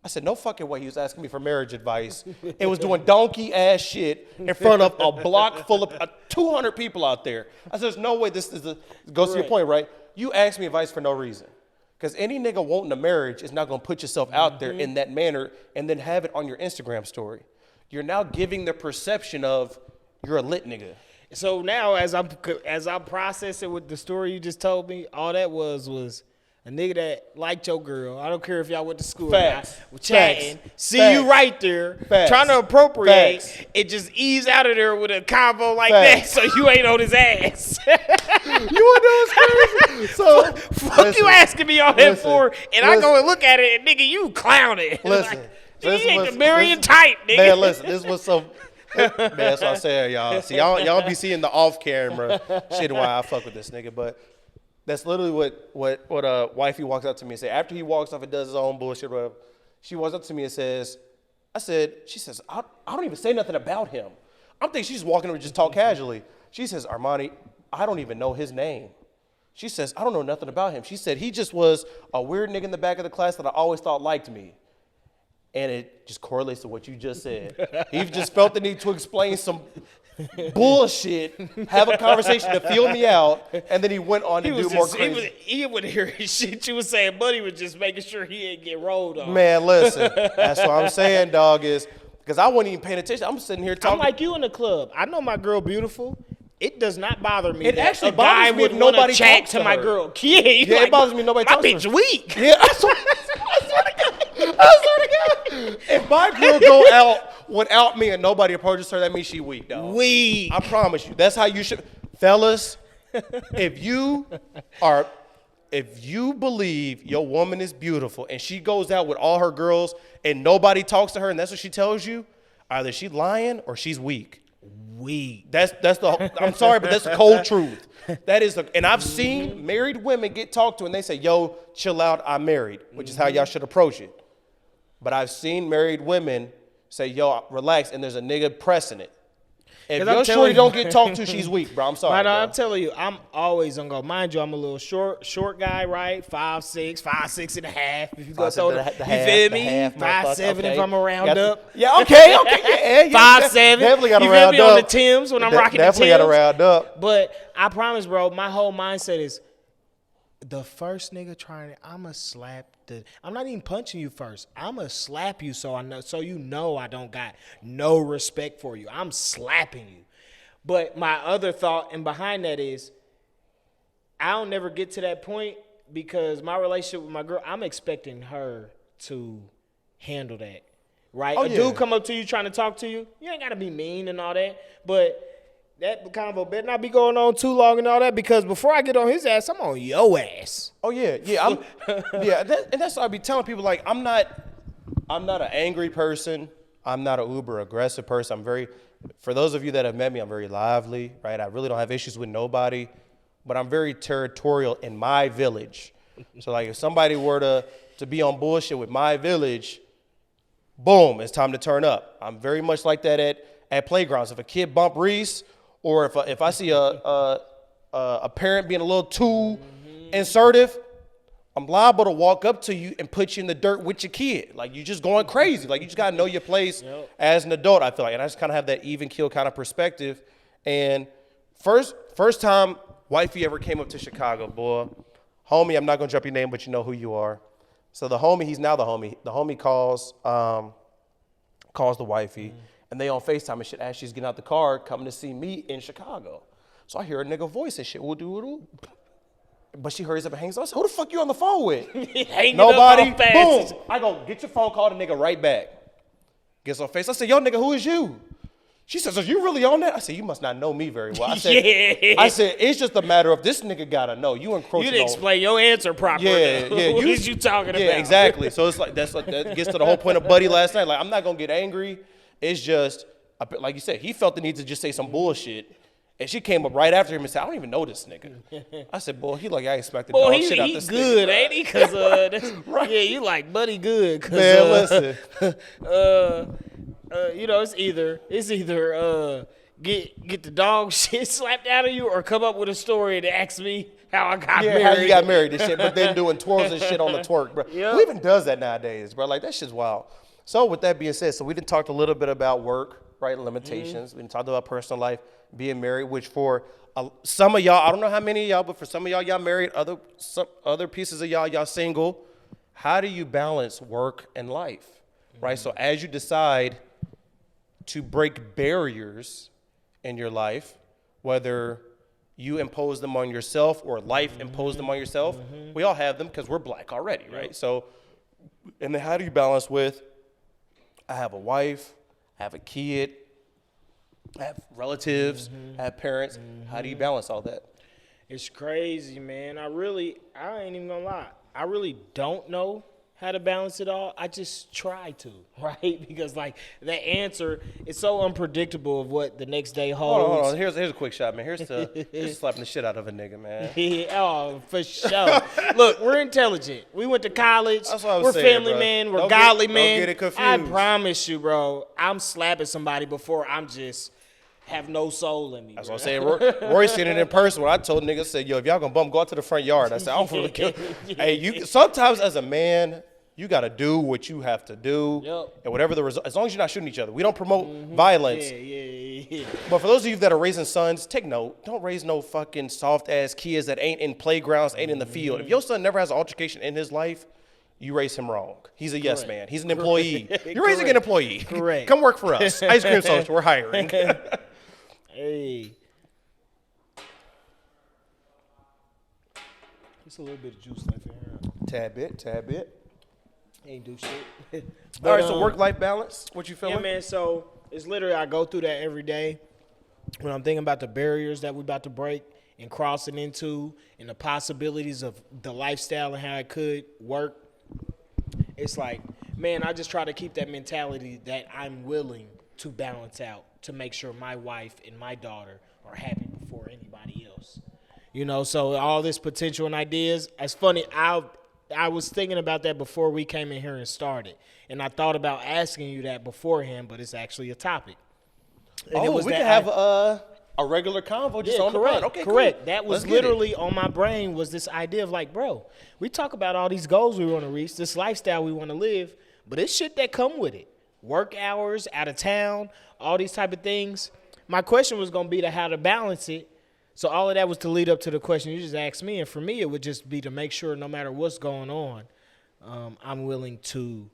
I said, no fucking way he was asking me for marriage advice and was doing donkey ass shit in front of a block full of 200 people out there. I said, there's no way this is goes to your point, right? You asked me advice for no reason. Because any nigga wanting a marriage is not going to put yourself out there in that manner and then have it on your Instagram story. You're now giving the perception of you're a lit nigga. So now as I'm processing with the story you just told me, all that was a nigga that liked your girl. I don't care if y'all went to school Facts. or not. We're chatting. Facts. See Facts. you right there. Facts. Trying to appropriate. Facts. It just ease out of there with a combo like Facts. that so you ain't on his ass. You want to know what's crazy? So, Fuck you asking me all that listen, for, and I go and look at it and nigga, you clowning. Listen. He ain't the Marion type, nigga. Man, listen, this was so... Man, that's what I said, y'all. See, y'all be seeing the off-camera shit why I fuck with this nigga, but that's literally what wifey walks up to me and say. After he walks off and does his own bullshit, or whatever, she walks up to me and says, she says, I don't even say nothing about him. I'm thinking she's walking over and just talk casually. She says, Armani, I don't even know his name. She says, I don't know nothing about him. She said, he just was a weird nigga in the back of the class that I always thought liked me. and it just correlates to what you just said. He just felt the need to explain some bullshit, have a conversation to feel me out, and then he went on to do more crazy. He would hear his shit you was saying, but he was just making sure he didn't get rolled on. Man, listen, that's what I'm saying, dog, is because I wasn't even paying attention. I'm sitting here talking. I'm like you in the club. I know my girl beautiful. It does not bother me. It that actually a guy bothers me would if nobody want to chat talks to to my her. girl. Yeah, It bothers me if nobody my talks to bitch her. weak. Yeah, I swear to God. I swear to God. If my girl go out without me and nobody approaches her, that means she weak, dog. Weak. I promise you. That's how you should. Fellas, if you believe your woman is beautiful and she goes out with all her girls and nobody talks to her and that's what she tells you, either she's lying or she's weak. Weak. That's the. I'm sorry, but that's the cold truth. That is the. And I've seen married women get talked to and they say, "Yo, chill out, I'm married," which is how y'all should approach it. But I've seen married women say, "Yo, relax," and there's a nigga pressing it. If your shorty don't get talked to, she's weak, bro. I'm sorry. I'm telling you, I'm always gonna go. Mind you, I'm a little short guy, right? 5'6" and a half. If you go throw the, you feel me? 5'7" if I'm around up. Yeah, okay, yeah. 5'7". Definitely got to you round feel me up. on the Timbs when I'm rocking the Timbs. Definitely got to round up. But I promise, bro, my whole mindset is the first nigga trying it, I'ma slap the. I'm not even punching you first. I'ma slap you so you know I don't got no respect for you. I'm slapping you. But my other thought and behind that is I don't never get to that point because my relationship with my girl, I'm expecting her to handle that. Right? Oh, a dude come up to you trying to talk to you, you ain't gotta be mean and all that. But that convo better not be going on too long and all that because before I get on his ass, I'm on your ass. Oh yeah. And that's what I be telling people. Like I'm not an angry person. I'm not an uber aggressive person. For those of you that have met me, I'm very lively, right? I really don't have issues with nobody, but I'm very territorial in my village. So like if somebody were to be on bullshit with my village, boom, it's time to turn up. I'm very much like that at playgrounds. If a kid bump Reese, or if I see a parent being a little too assertive, I'm liable to walk up to you and put you in the dirt with your kid. Like, you just going crazy. Like, you just got to know your place as an adult, I feel like. And I just kind of have that even keel kind of perspective. And first time wifey ever came up to Chicago, boy, homie, I'm not going to drop your name, but you know who you are. So the homie, he's now the homie. The homie calls the wifey, and they on FaceTime and shit as she's getting out the car, coming to see me in Chicago. So I hear a nigga voice and shit. But she hurries up and hangs up. I said, who the fuck you on the phone with? Nobody. Boom. I go, get your phone, call the nigga right back. Gets on face. I said, yo, nigga, who is you? She says, are you really on that? I said, you must not know me very well. I said, it's just a matter of this nigga gotta know. You encroaching on. You didn't explain your answer properly. Yeah. What is you talking about? Yeah, exactly. So it's like, that gets to the whole point of Buddy last night. Like, I'm not gonna get angry. It's just, like you said, he felt the need to just say some bullshit. And she came up right after him and said, I don't even know this nigga. I said, boy, he like, I expected dog shit out this good, nigga. Ain't he? Because, right. Yeah, you like Buddy good. Man, listen. It's either get the dog shit slapped out of you or come up with a story and ask me how I got married. How you got married and shit, but then doing twirls and shit on the twerk, bro. Yep. Who even does that nowadays, bro? Like, that shit's wild. So with that being said, so we done talked a little bit about work, right, limitations. We done talked about personal life, being married, which for some of y'all, I don't know how many of y'all, but for some of y'all married, some other pieces of y'all single. How do you balance work and life, right? So as you decide to break barriers in your life, whether you impose them on yourself or life imposed them on yourself, we all have them because we're black already, right? Yep. So, and then how do you balance with, I have a wife, I have a kid, I have relatives, I have parents. How do you balance all that? It's crazy, man. I ain't even gonna lie. I really don't know how to balance it all. I just try to, right? Because like the answer is so unpredictable of what the next day holds. Hold on. Here's a quick shot, man. Here's slapping the shit out of a nigga, man. Oh, for sure. Look, we're intelligent. We went to college. That's what I was we're saying, family bro. men. We're godly men. Don't get it confused. I promise you, bro. I'm slapping somebody before I'm just have no soul in me. That's what I'm saying. Rory seen it in person when I told niggas, said, yo, if y'all gonna bump, go out to the front yard. I said, I don't really care. Hey, sometimes as a man, You got to do what you have to do. Yep. And whatever the result, as long as you're not shooting each other. We don't promote violence. Yeah. But for those of you that are raising sons, take note. Don't raise no fucking soft-ass kids that ain't in playgrounds, ain't in the field. If your son never has an altercation in his life, you raise him wrong. He's a yes man. He's an employee. You're raising an employee. Correct. Come work for us. Ice Cream Social. We're hiring. Hey. Just a little bit of juice left in here. Tad bit. Ain't do shit. All right, so work-life balance, what you feeling? Yeah, man, so it's literally I go through that every day when I'm thinking about the barriers that we're about to break and crossing into and the possibilities of the lifestyle and how it could work. It's like, man, I just try to keep that mentality that I'm willing to balance out to make sure my wife and my daughter are happy before anybody else. You know, so all this potential and ideas, it's funny, I was thinking about that before we came in here and started. And I thought about asking you that beforehand, but it's actually a topic. And we can have a regular convo just on correct, the pod. Okay, correct. cool. That was literally on my brain was this idea of like, bro, we talk about all these goals we want to reach, this lifestyle we want to live, but it's shit that come with it. Work hours, out of town, all these type of things. My question was going to be to how to balance it. So all of that was to lead up to the question you just asked me. And for me, it would just be to make sure no matter what's going on, I'm willing to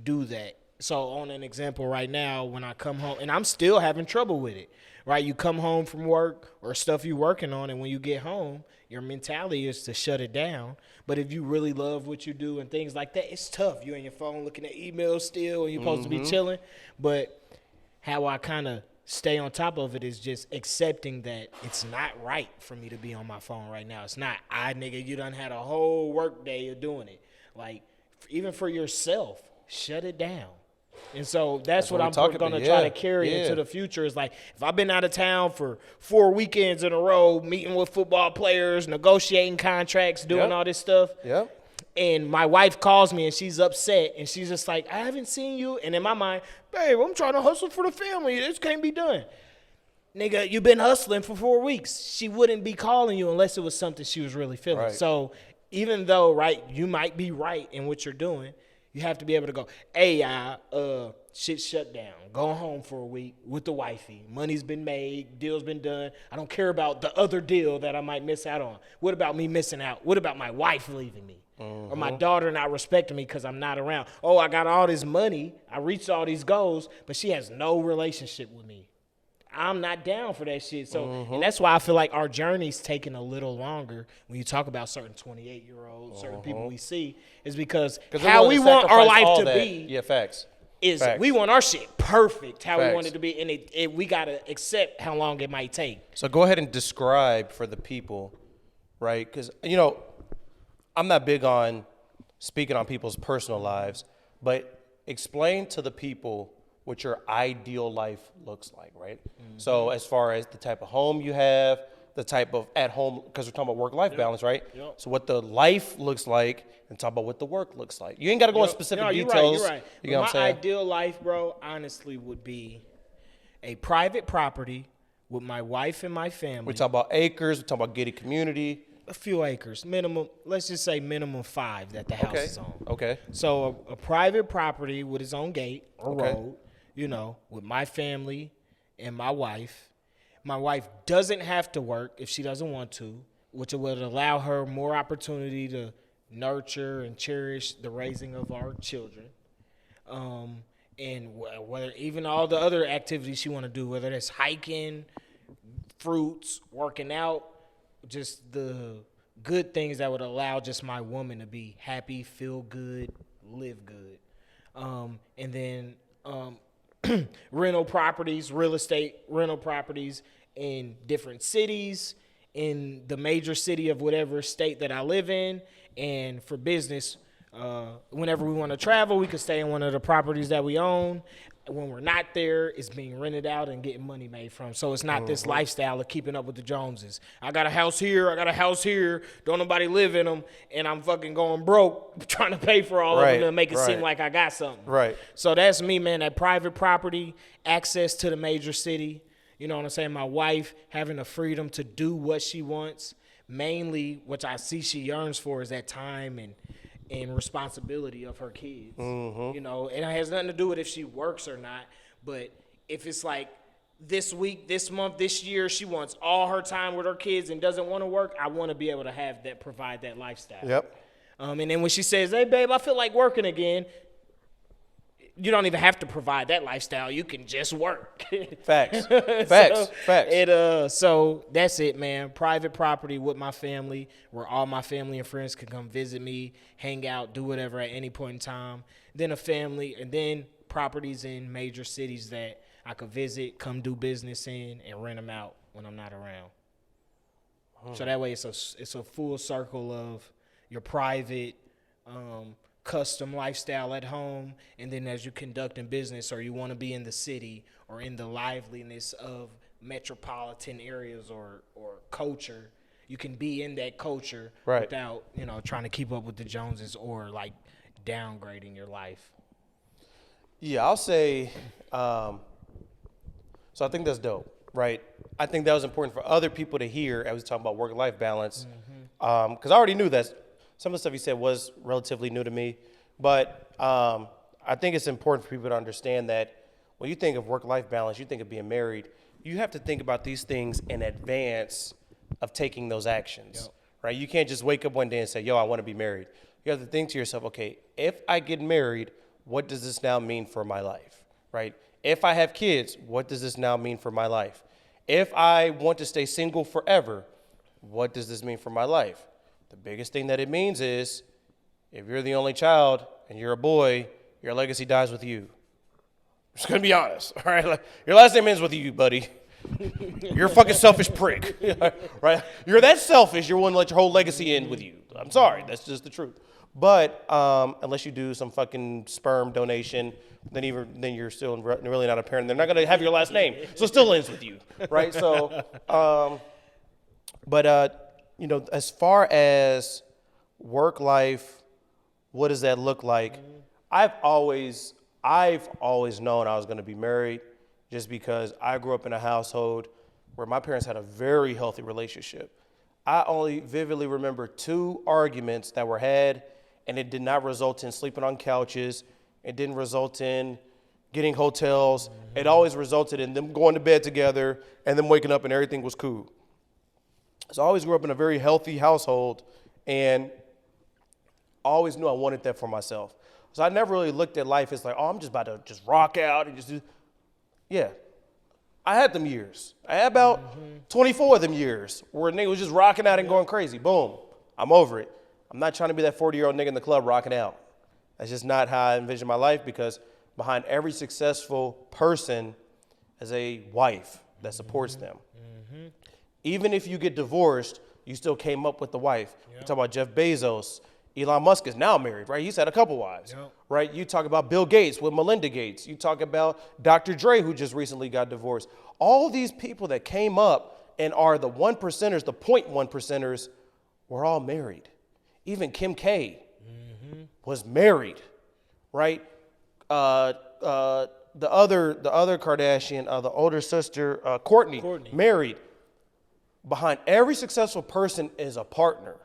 do that. So on an example right now, when I come home, and I'm still having trouble with it, right? You come home from work or stuff you're working on, and when you get home, your mentality is to shut it down. But if you really love what you do and things like that, it's tough. You're on your phone looking at emails still, and you're supposed to be chilling. But how I kind of stay on top of it is just accepting that it's not right for me to be on my phone right now. It's not. Nigga, you done had a whole work day of doing it. Like, even for yourself, shut it down. And so that's what I'm going to try to carry into the future is like, if I've been out of town for 4 weekends in a row, meeting with football players, negotiating contracts, doing all this stuff. Yep. And my wife calls me and she's upset and she's just like, I haven't seen you. And in my mind, babe, I'm trying to hustle for the family. This can't be done. Nigga, you've been hustling for 4 weeks. She wouldn't be calling you unless it was something she was really feeling. Right. So even though, right, you might be right in what you're doing, you have to be able to go, hey, shit shut down. Go home for a week with the wifey. Money's been made. Deal's been done. I don't care about the other deal that I might miss out on. What about me missing out? What about my wife leaving me? Or my daughter not respecting me because I'm not around? Oh, I got all this money. I reached all these goals, but she has no relationship with me. I'm not down for that shit. So, and that's why I feel like our journey's taking a little longer when you talk about certain 28-year-olds, certain people we see, is because how we want our life to be. Yeah, facts. Is we want our shit perfect, how we want it to be, and we got to accept how long it might take. So go ahead and describe for the people, right? Because, you know, I'm not big on speaking on people's personal lives, but explain to the people what your ideal life looks like, right? So as far as the type of home you have, the type of at home, because we're talking about work-life balance, right? So what the life looks like and talk about what the work looks like. You ain't got to go into specific details. You're right. You know what I'm saying? My ideal life, bro, honestly would be a private property with my wife and my family. We talk about acres. We talk about gated community. A few acres, minimum. Let's just say minimum 5 that the house is on. Okay. So a private property with its own gate or road, you know, with my family and my wife. My wife doesn't have to work if she doesn't want to, which would allow her more opportunity to nurture and cherish the raising of our children. And whether even all the other activities she want to do, whether that's hiking, fruits, working out, just the good things that would allow just my woman to be happy, feel good, live good. And then rental properties, real estate rental properties in different cities, in the major city of whatever state that I live in, and for business, whenever we want to travel, we could stay in one of the properties that we own. When we're not there, it's being rented out and getting money made from. So it's not this lifestyle of keeping up with the Joneses. I got a house here, I got a house here, don't nobody live in them, and I'm fucking going broke trying to pay for all of them to make it seem like I got something. Right. So that's me, man, that private property, access to the major city. You know what I'm saying? My wife having the freedom to do what she wants. Mainly, what I see she yearns for is that time and responsibility of her kids. Mm-hmm. You know, and it has nothing to do with if she works or not. But if it's like this week, this month, this year, she wants all her time with her kids and doesn't want to work, I want to be able to have that, provide that lifestyle. Yep. And then when she says, "Hey, babe, I feel like working again," you don't even have to provide that lifestyle. You can just work. Facts. So that's it, man. Private property with my family, where all my family and friends can come visit me, hang out, do whatever at any point in time. Then a family, and then properties in major cities that I could visit, come do business in, and rent them out when I'm not around. So that way, it's a full circle of your private, custom lifestyle at home, and then as you conduct in business, or you want to be in the city or in the liveliness of metropolitan areas or culture, you can be in that culture without, trying to keep up with the Joneses or like downgrading your life. Yeah, I'll say, so I think that's dope, right? I think that was important for other people to hear as we talk about work-life balance, because I already knew that some of the stuff you said was relatively new to me, but I think it's important for people to understand that when you think of work-life balance, you think of being married, you have to think about these things in advance of taking those actions, right? You can't just wake up one day and say, yo, I want to be married. You have to think to yourself, okay, if I get married, what does this now mean for my life, right? If I have kids, what does this now mean for my life? If I want to stay single forever, what does this mean for my life? The biggest thing that it means is if you're the only child and you're a boy, your legacy dies with you. I'm just going to be honest, all right? Like, your last name ends with you, buddy. You're a fucking selfish prick, right? You're that selfish, you're willing to let your whole legacy end with you. I'm sorry, that's just the truth. But unless you do some fucking sperm donation, then you're still really not a parent. They're not going to have your last name, so it still ends with you, right? So, as far as work life, what does that look like? I've always known I was going to be married, just because I grew up in a household where my parents had a very healthy relationship. I only vividly remember 2 arguments that were had, and it did not result in sleeping on couches. It didn't result in getting hotels. It always resulted in them going to bed together and them waking up and everything was cool. So I always grew up in a very healthy household, and I always knew I wanted that for myself. So I never really looked at life as like, oh, I'm just about to just rock out and just do. Yeah. I had them years. I had about 24 of them years where a nigga was just rocking out and going crazy. Boom. I'm over it. I'm not trying to be that 40-year-old nigga in the club rocking out. That's just not how I envision my life, because behind every successful person is a wife that supports them. Even if you get divorced, you still came up with the wife. You talk about Jeff Bezos. Elon Musk is now married, right? He's had a couple wives, right? You talk about Bill Gates with Melinda Gates. You talk about Dr. Dre, who just recently got divorced. All these people that came up and are the 1%ers, the 0.1%ers, were all married. Even Kim K was married, right? The other Kardashian, the older sister, Kourtney, married. Behind every successful person is a partner.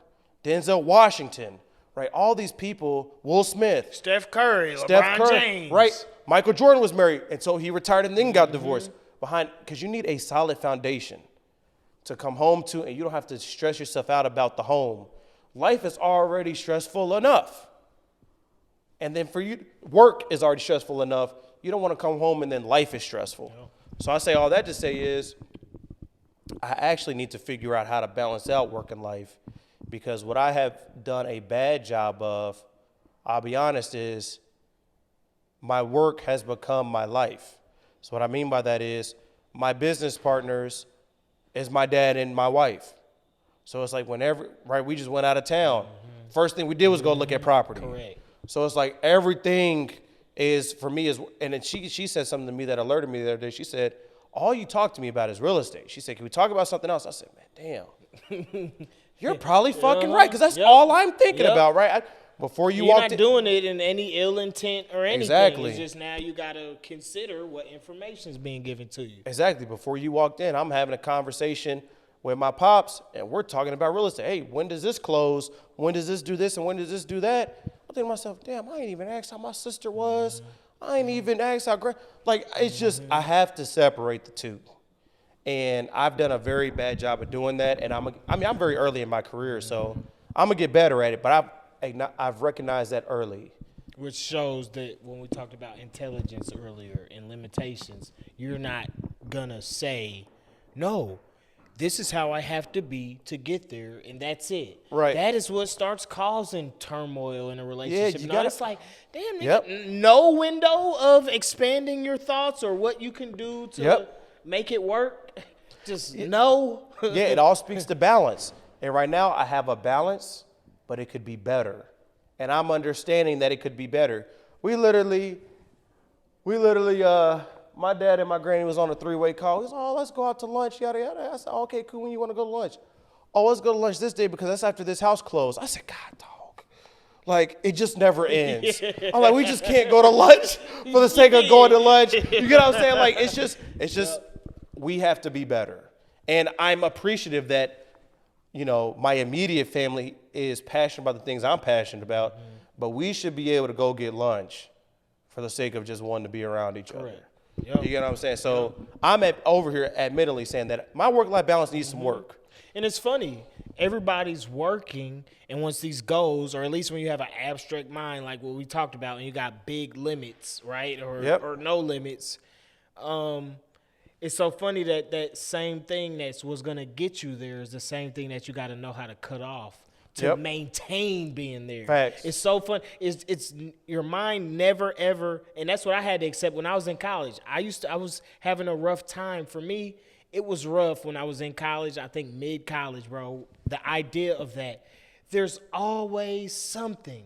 Denzel Washington, right? All these people, Will Smith. Steph Curry, LeBron James. Right? Michael Jordan was married, and so he retired and then got divorced. Because you need a solid foundation to come home to, and you don't have to stress yourself out about the home. Life is already stressful enough. And then for you, work is already stressful enough. You don't want to come home and then life is stressful. So I say all that to say is, I actually need to figure out how to balance out work and life, because what I have done a bad job of, I'll be honest, is my work has become my life. So what I mean by that is my business partners is my dad and my wife. So it's like whenever, right, we just went out of town. First thing we did was go look at property. Correct. So it's like everything is, for me, is, and then she said something to me that alerted me the other day. She said, all you talk to me about is real estate. She said, can we talk about something else? I said, man, damn. You're probably fucking right, because that's all I'm thinking about, right? Before you walked in. You're not doing it in any ill intent or anything. Exactly. It's just now you got to consider what information is being given to you. Exactly. Before you walked in, I'm having a conversation with my pops, and we're talking about real estate. Hey, when does this close? When does this do this, and when does this do that? think to myself, damn, I ain't even asked how my sister was. I ain't even asked how great. Like, it's just, I have to separate the two. And I've done a very bad job of doing that. And I'm very early in my career, so I'm going to get better at it. But I've recognized that early. Which shows that when we talked about intelligence earlier and limitations, you're not going to say, no, this is how I have to be to get there, and that's it. Right. That is what starts causing turmoil in a relationship. you No, gotta, it's like, damn, Yep. no window of expanding your thoughts or what you can do to Yep. make it work. Just no. Yeah, it all speaks to balance. And right now I have a balance, but it could be better. And I'm understanding that it could be better. We literally, my dad and my granny was on a 3-way call. He said, oh, let's go out to lunch, yada, yada. I said, okay, cool, when you want to go to lunch? Oh, let's go to lunch this day because that's after this house closed. I said, God, dog. Like, it just never ends. I'm like, we just can't go to lunch for the sake of going to lunch. You get what I'm saying? Like, it's just, we have to be better. And I'm appreciative that, you know, my immediate family is passionate about the things I'm passionate about, but we should be able to go get lunch for the sake of just wanting to be around each other. Yep. You get what I'm saying? So I'm over here admittedly saying that my work-life balance needs some work. And it's funny, everybody's working, and once these goals, or at least when you have an abstract mind like what we talked about, and you got big limits, right, or no limits, it's so funny that that same thing that's what's going to get you there is the same thing that you got to know how to cut off to maintain being there. Facts. It's so fun. It's your mind never ever, and that's what I had to accept when I was in college. I was having a rough time. For me, it was rough when I was in college. I think mid-college, bro. The idea of that, there's always something.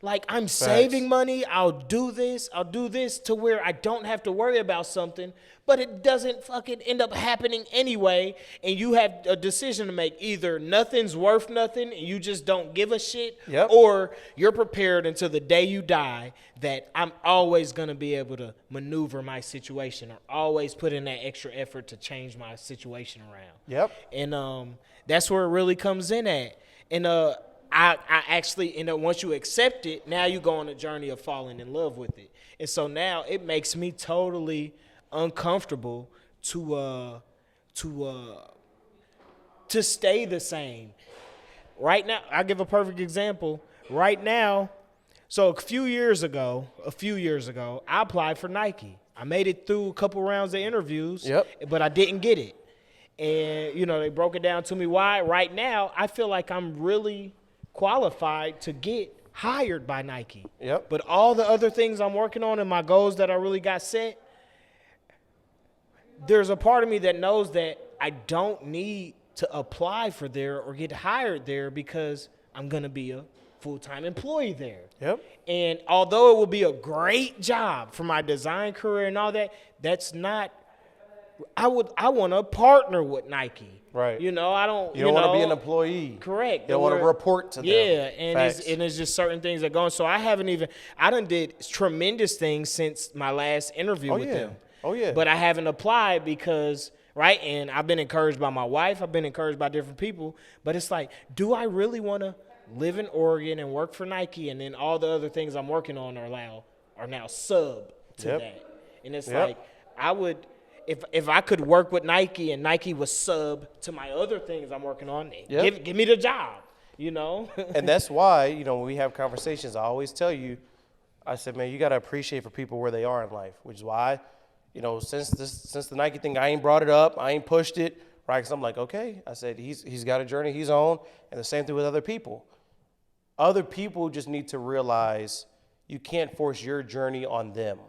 Like, I'm saving money, I'll do this to where I don't have to worry about something, but it doesn't fucking end up happening anyway, and you have a decision to make. Either nothing's worth nothing and you just don't give a shit, or you're prepared until the day you die that I'm always going to be able to maneuver my situation or always put in that extra effort to change my situation around. And that's where it really comes in at. And I actually, once you accept it, now you go on a journey of falling in love with it. And so now it makes me totally uncomfortable to stay the same. Right now, I'll give a perfect example. Right now, so a few years ago, I applied for Nike. I made it through a couple rounds of interviews, but I didn't get it. And, you know, they broke it down to me why. Right now, I feel like I'm really qualified to get hired by Nike. But all the other things I'm working on and my goals that I really got set, there's a part of me that knows that I don't need to apply for there or get hired there because I'm going to be a full-time employee there. And although it will be a great job for my design career and all that, that's not, I want to partner with Nike. Right. You know, I don't. You don't want to be an employee. Correct. You don't want to report to them. Yeah, and it's just certain things that go on. So I done did tremendous things since my last interview with them. But I haven't applied because, right, and I've been encouraged by my wife. I've been encouraged by different people. But it's like, do I really want to live in Oregon and work for Nike, and then all the other things I'm working on are now sub to that? And it's like, I would. If I could work with Nike and Nike was sub to my other things I'm working on, give me the job, you know? And that's why, you know, when we have conversations, I always tell you, I said, man, you got to appreciate for people where they are in life, which is why, you know, since the Nike thing, I ain't brought it up. I ain't pushed it, right? Because I'm like, okay. I said, he's got a journey he's on, and the same thing with other people. Other people just need to realize you can't force your journey on them,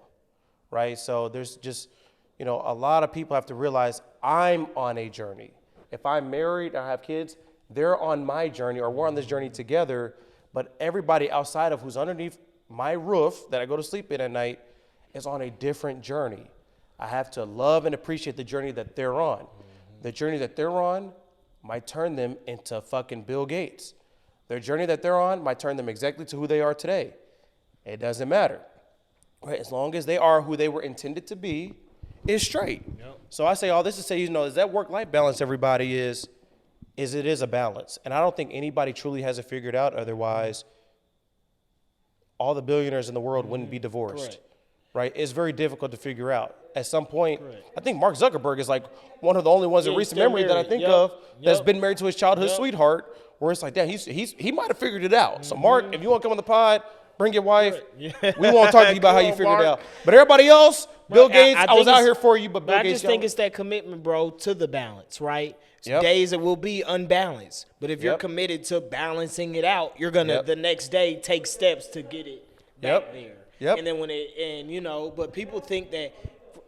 right? So there's just... You know, a lot of people have to realize I'm on a journey. If I'm married and I have kids, they're on my journey or we're on this journey together. But everybody outside of who's underneath my roof that I go to sleep in at night is on a different journey. I have to love and appreciate the journey that they're on. The journey that they're on might turn them into fucking Bill Gates. Their journey that they're on might turn them exactly to who they are today. It doesn't matter. Right? As long as they are who they were intended to be, is straight. So I say all this to say, you know, is that work-life balance, everybody, is it is a balance. And I don't think anybody truly has it figured out. Otherwise, all the billionaires in the world wouldn't be divorced. Correct. Right? It's very difficult to figure out. At some point, Correct. I think Mark Zuckerberg is like one of the only ones in he's recent still memory that I married. think Yep. of that's Yep. been married to his childhood Yep. sweetheart, where it's like, damn, he might have figured it out. So Mark, if you want to come on the pod, bring your wife. Yeah. We won't talk to you about how Come you on, figured Mark. it out. But everybody else, Bill Gates, I was think out it's- here for you, but Bill I Gates, just think it's that commitment, bro, to the balance, right? Yep. Days it will be unbalanced, but if you're Yep. committed to balancing it out, you're gonna Yep. the next day take steps to get it back Yep. there. Yep. And then but people think that,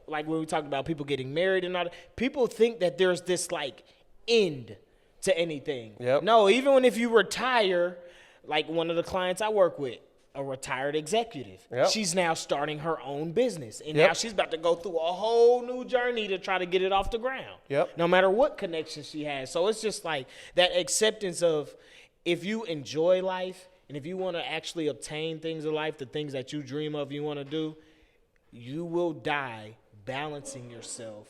like when we talked about people getting married and all that, people think that there's this like end to anything. Yep. No, even if you retire, like one of the clients I work with, a retired executive. Yep. She's now starting her own business. And Yep. now she's about to go through a whole new journey to try to get it off the ground. Yep. No matter what connection she has. So it's just like that acceptance of, if you enjoy life and if you want to actually obtain things in life, the things that you dream of, you want to do, you will die balancing yourself,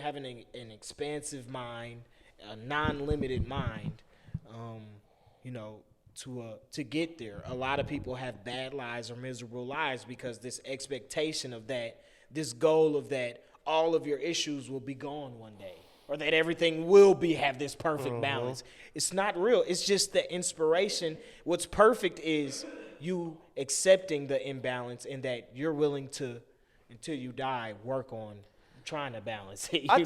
having an expansive mind, a non-limited mind, to get there. A lot of people have bad lives or miserable lives because this expectation of that, this goal of that, all of your issues will be gone one day, or that everything will have this perfect balance. It's not real. It's just the inspiration. What's perfect is you accepting the imbalance and that you're willing to, until you die, work on trying to balance it. I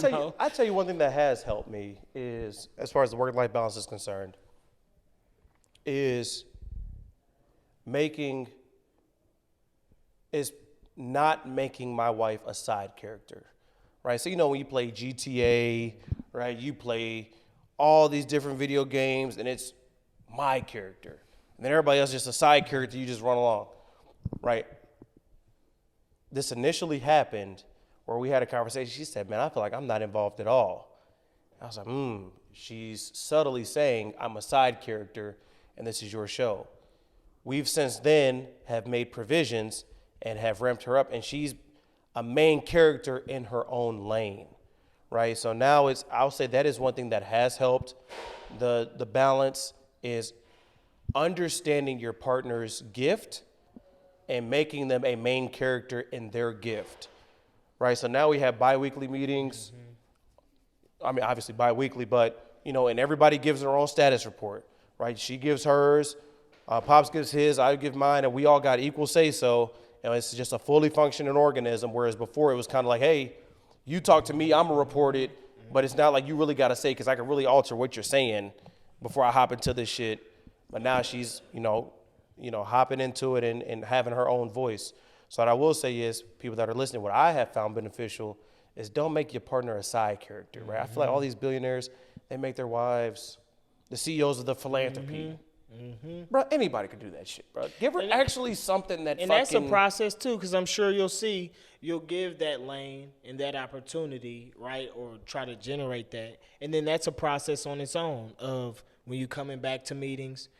tell you one thing that has helped me is, as far as the work-life balance is concerned, is not making my wife a side character, right? So, when you play GTA, right, you play all these different video games, and it's my character. And then everybody else is just a side character, you just run along, right? This initially happened where we had a conversation. She said, man, I feel like I'm not involved at all. I was like, she's subtly saying I'm a side character and this is your show. We've since then have made provisions and have ramped her up, and she's a main character in her own lane, right? So now I'll say that is one thing that has helped. The balance is understanding your partner's gift and making them a main character in their gift, right? So now we have bi-weekly meetings. I mean, obviously bi-weekly, but, and everybody gives their own status report, right? She gives hers, Pops gives his, I give mine, and we all got equal say-so. It's just a fully functioning organism, whereas before it was kind of like, hey, you talk to me, I'm going to report it, but it's not like you really got to say, because I can really alter what you're saying before I hop into this shit. But now she's, hopping into it and having her own voice. So what I will say is, people that are listening, what I have found beneficial is don't make your partner a side character, right? I feel like all these billionaires, they make their wives the CEOs of the philanthropy. Bro, anybody could do that shit, bro. Give her actually something that and that's a process too, because I'm sure you'll give that lane and that opportunity, right, or try to generate that, and then that's a process on its own of when you coming back to meetings,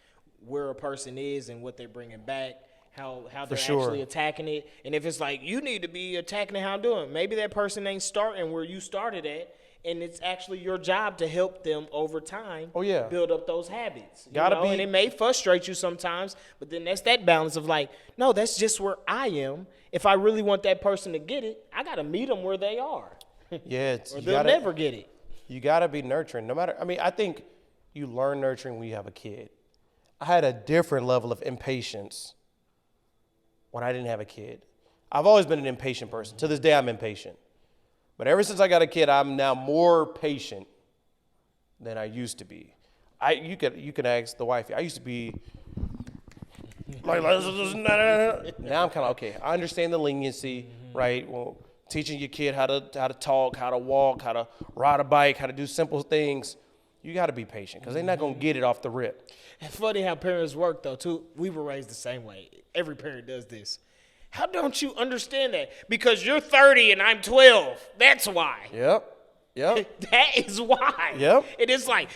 where a person is and what they're bringing back, how they're actually attacking it, and if it's like you need to be attacking it, how I'm doing, maybe that person ain't starting where you started at. And it's actually your job to help them over time build up those habits. And it may frustrate you sometimes, but then that's that balance of like, no, that's just where I am. If I really want that person to get it, I got to meet them where they are. Yeah. Or they'll never get it. You got to be nurturing. I think you learn nurturing when you have a kid. I had a different level of impatience when I didn't have a kid. I've always been an impatient person. To this day, I'm impatient. But ever since I got a kid, I'm now more patient than I used to be. You could ask the wife. I used to be like now I'm kind of okay. I understand the leniency, right? Well, teaching your kid how to talk, how to walk, how to ride a bike, how to do simple things. You got to be patient because they're not gonna get it off the rip. It's funny how parents work though too. We were raised the same way. Every parent does this. How don't you understand that? Because you're 30 and I'm 12. That's why. Yep. That is why. Yep. It is like,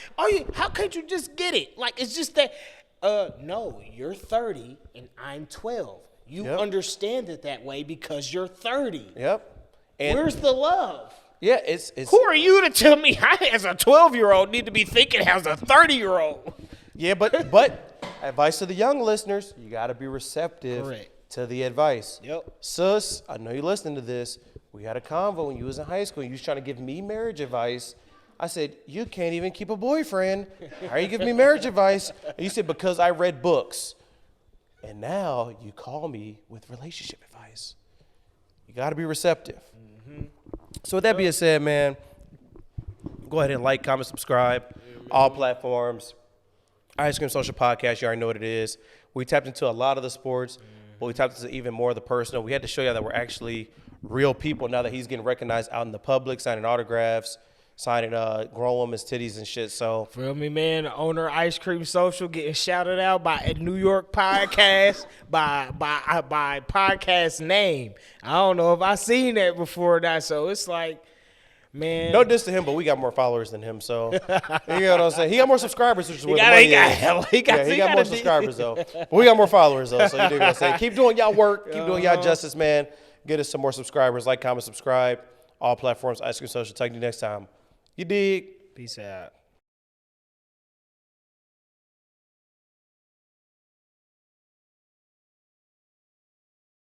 how can't you just get it? Like, it's just that, no, you're 30 and I'm 12. You understand it that way because you're 30. Yep. And where's the love? Yeah, it's. Who are you to tell me I, as a 12-year-old, need to be thinking as a 30-year-old? Yeah, but advice to the young listeners, you got to be receptive Correct. to the advice. Yep. Sus, I know you're listening to this. We had a convo when you was in high school. You was trying to give me marriage advice. I said, you can't even keep a boyfriend. How are you giving me marriage advice? And you said, because I read books. And now you call me with relationship advice. You got to be receptive. So with that being said, man, go ahead and like, comment, subscribe. All platforms. Ice Cream Social Podcast, you already know what it is. We tapped into a lot of the sports, but we tapped into even more of the personal. We had to show you that we're actually real people now that he's getting recognized out in the public, signing autographs, signing grown women's titties and shit. So Feel me, man? The owner of Ice Cream Social getting shouted out by a New York podcast by podcast name. I don't know if I seen that before or not. So it's like, man. no diss to him, but we got more followers than him. So you know what I'm saying? He got more subscribers, which is where the money is. He got more subscribers though. But we got more followers though. So you dig what I'm saying? Keep doing y'all work. Keep doing y'all justice, man. Get us some more subscribers. Like, comment, subscribe. All platforms, Ice Cream Social. Talk to you next time. You dig? Peace out.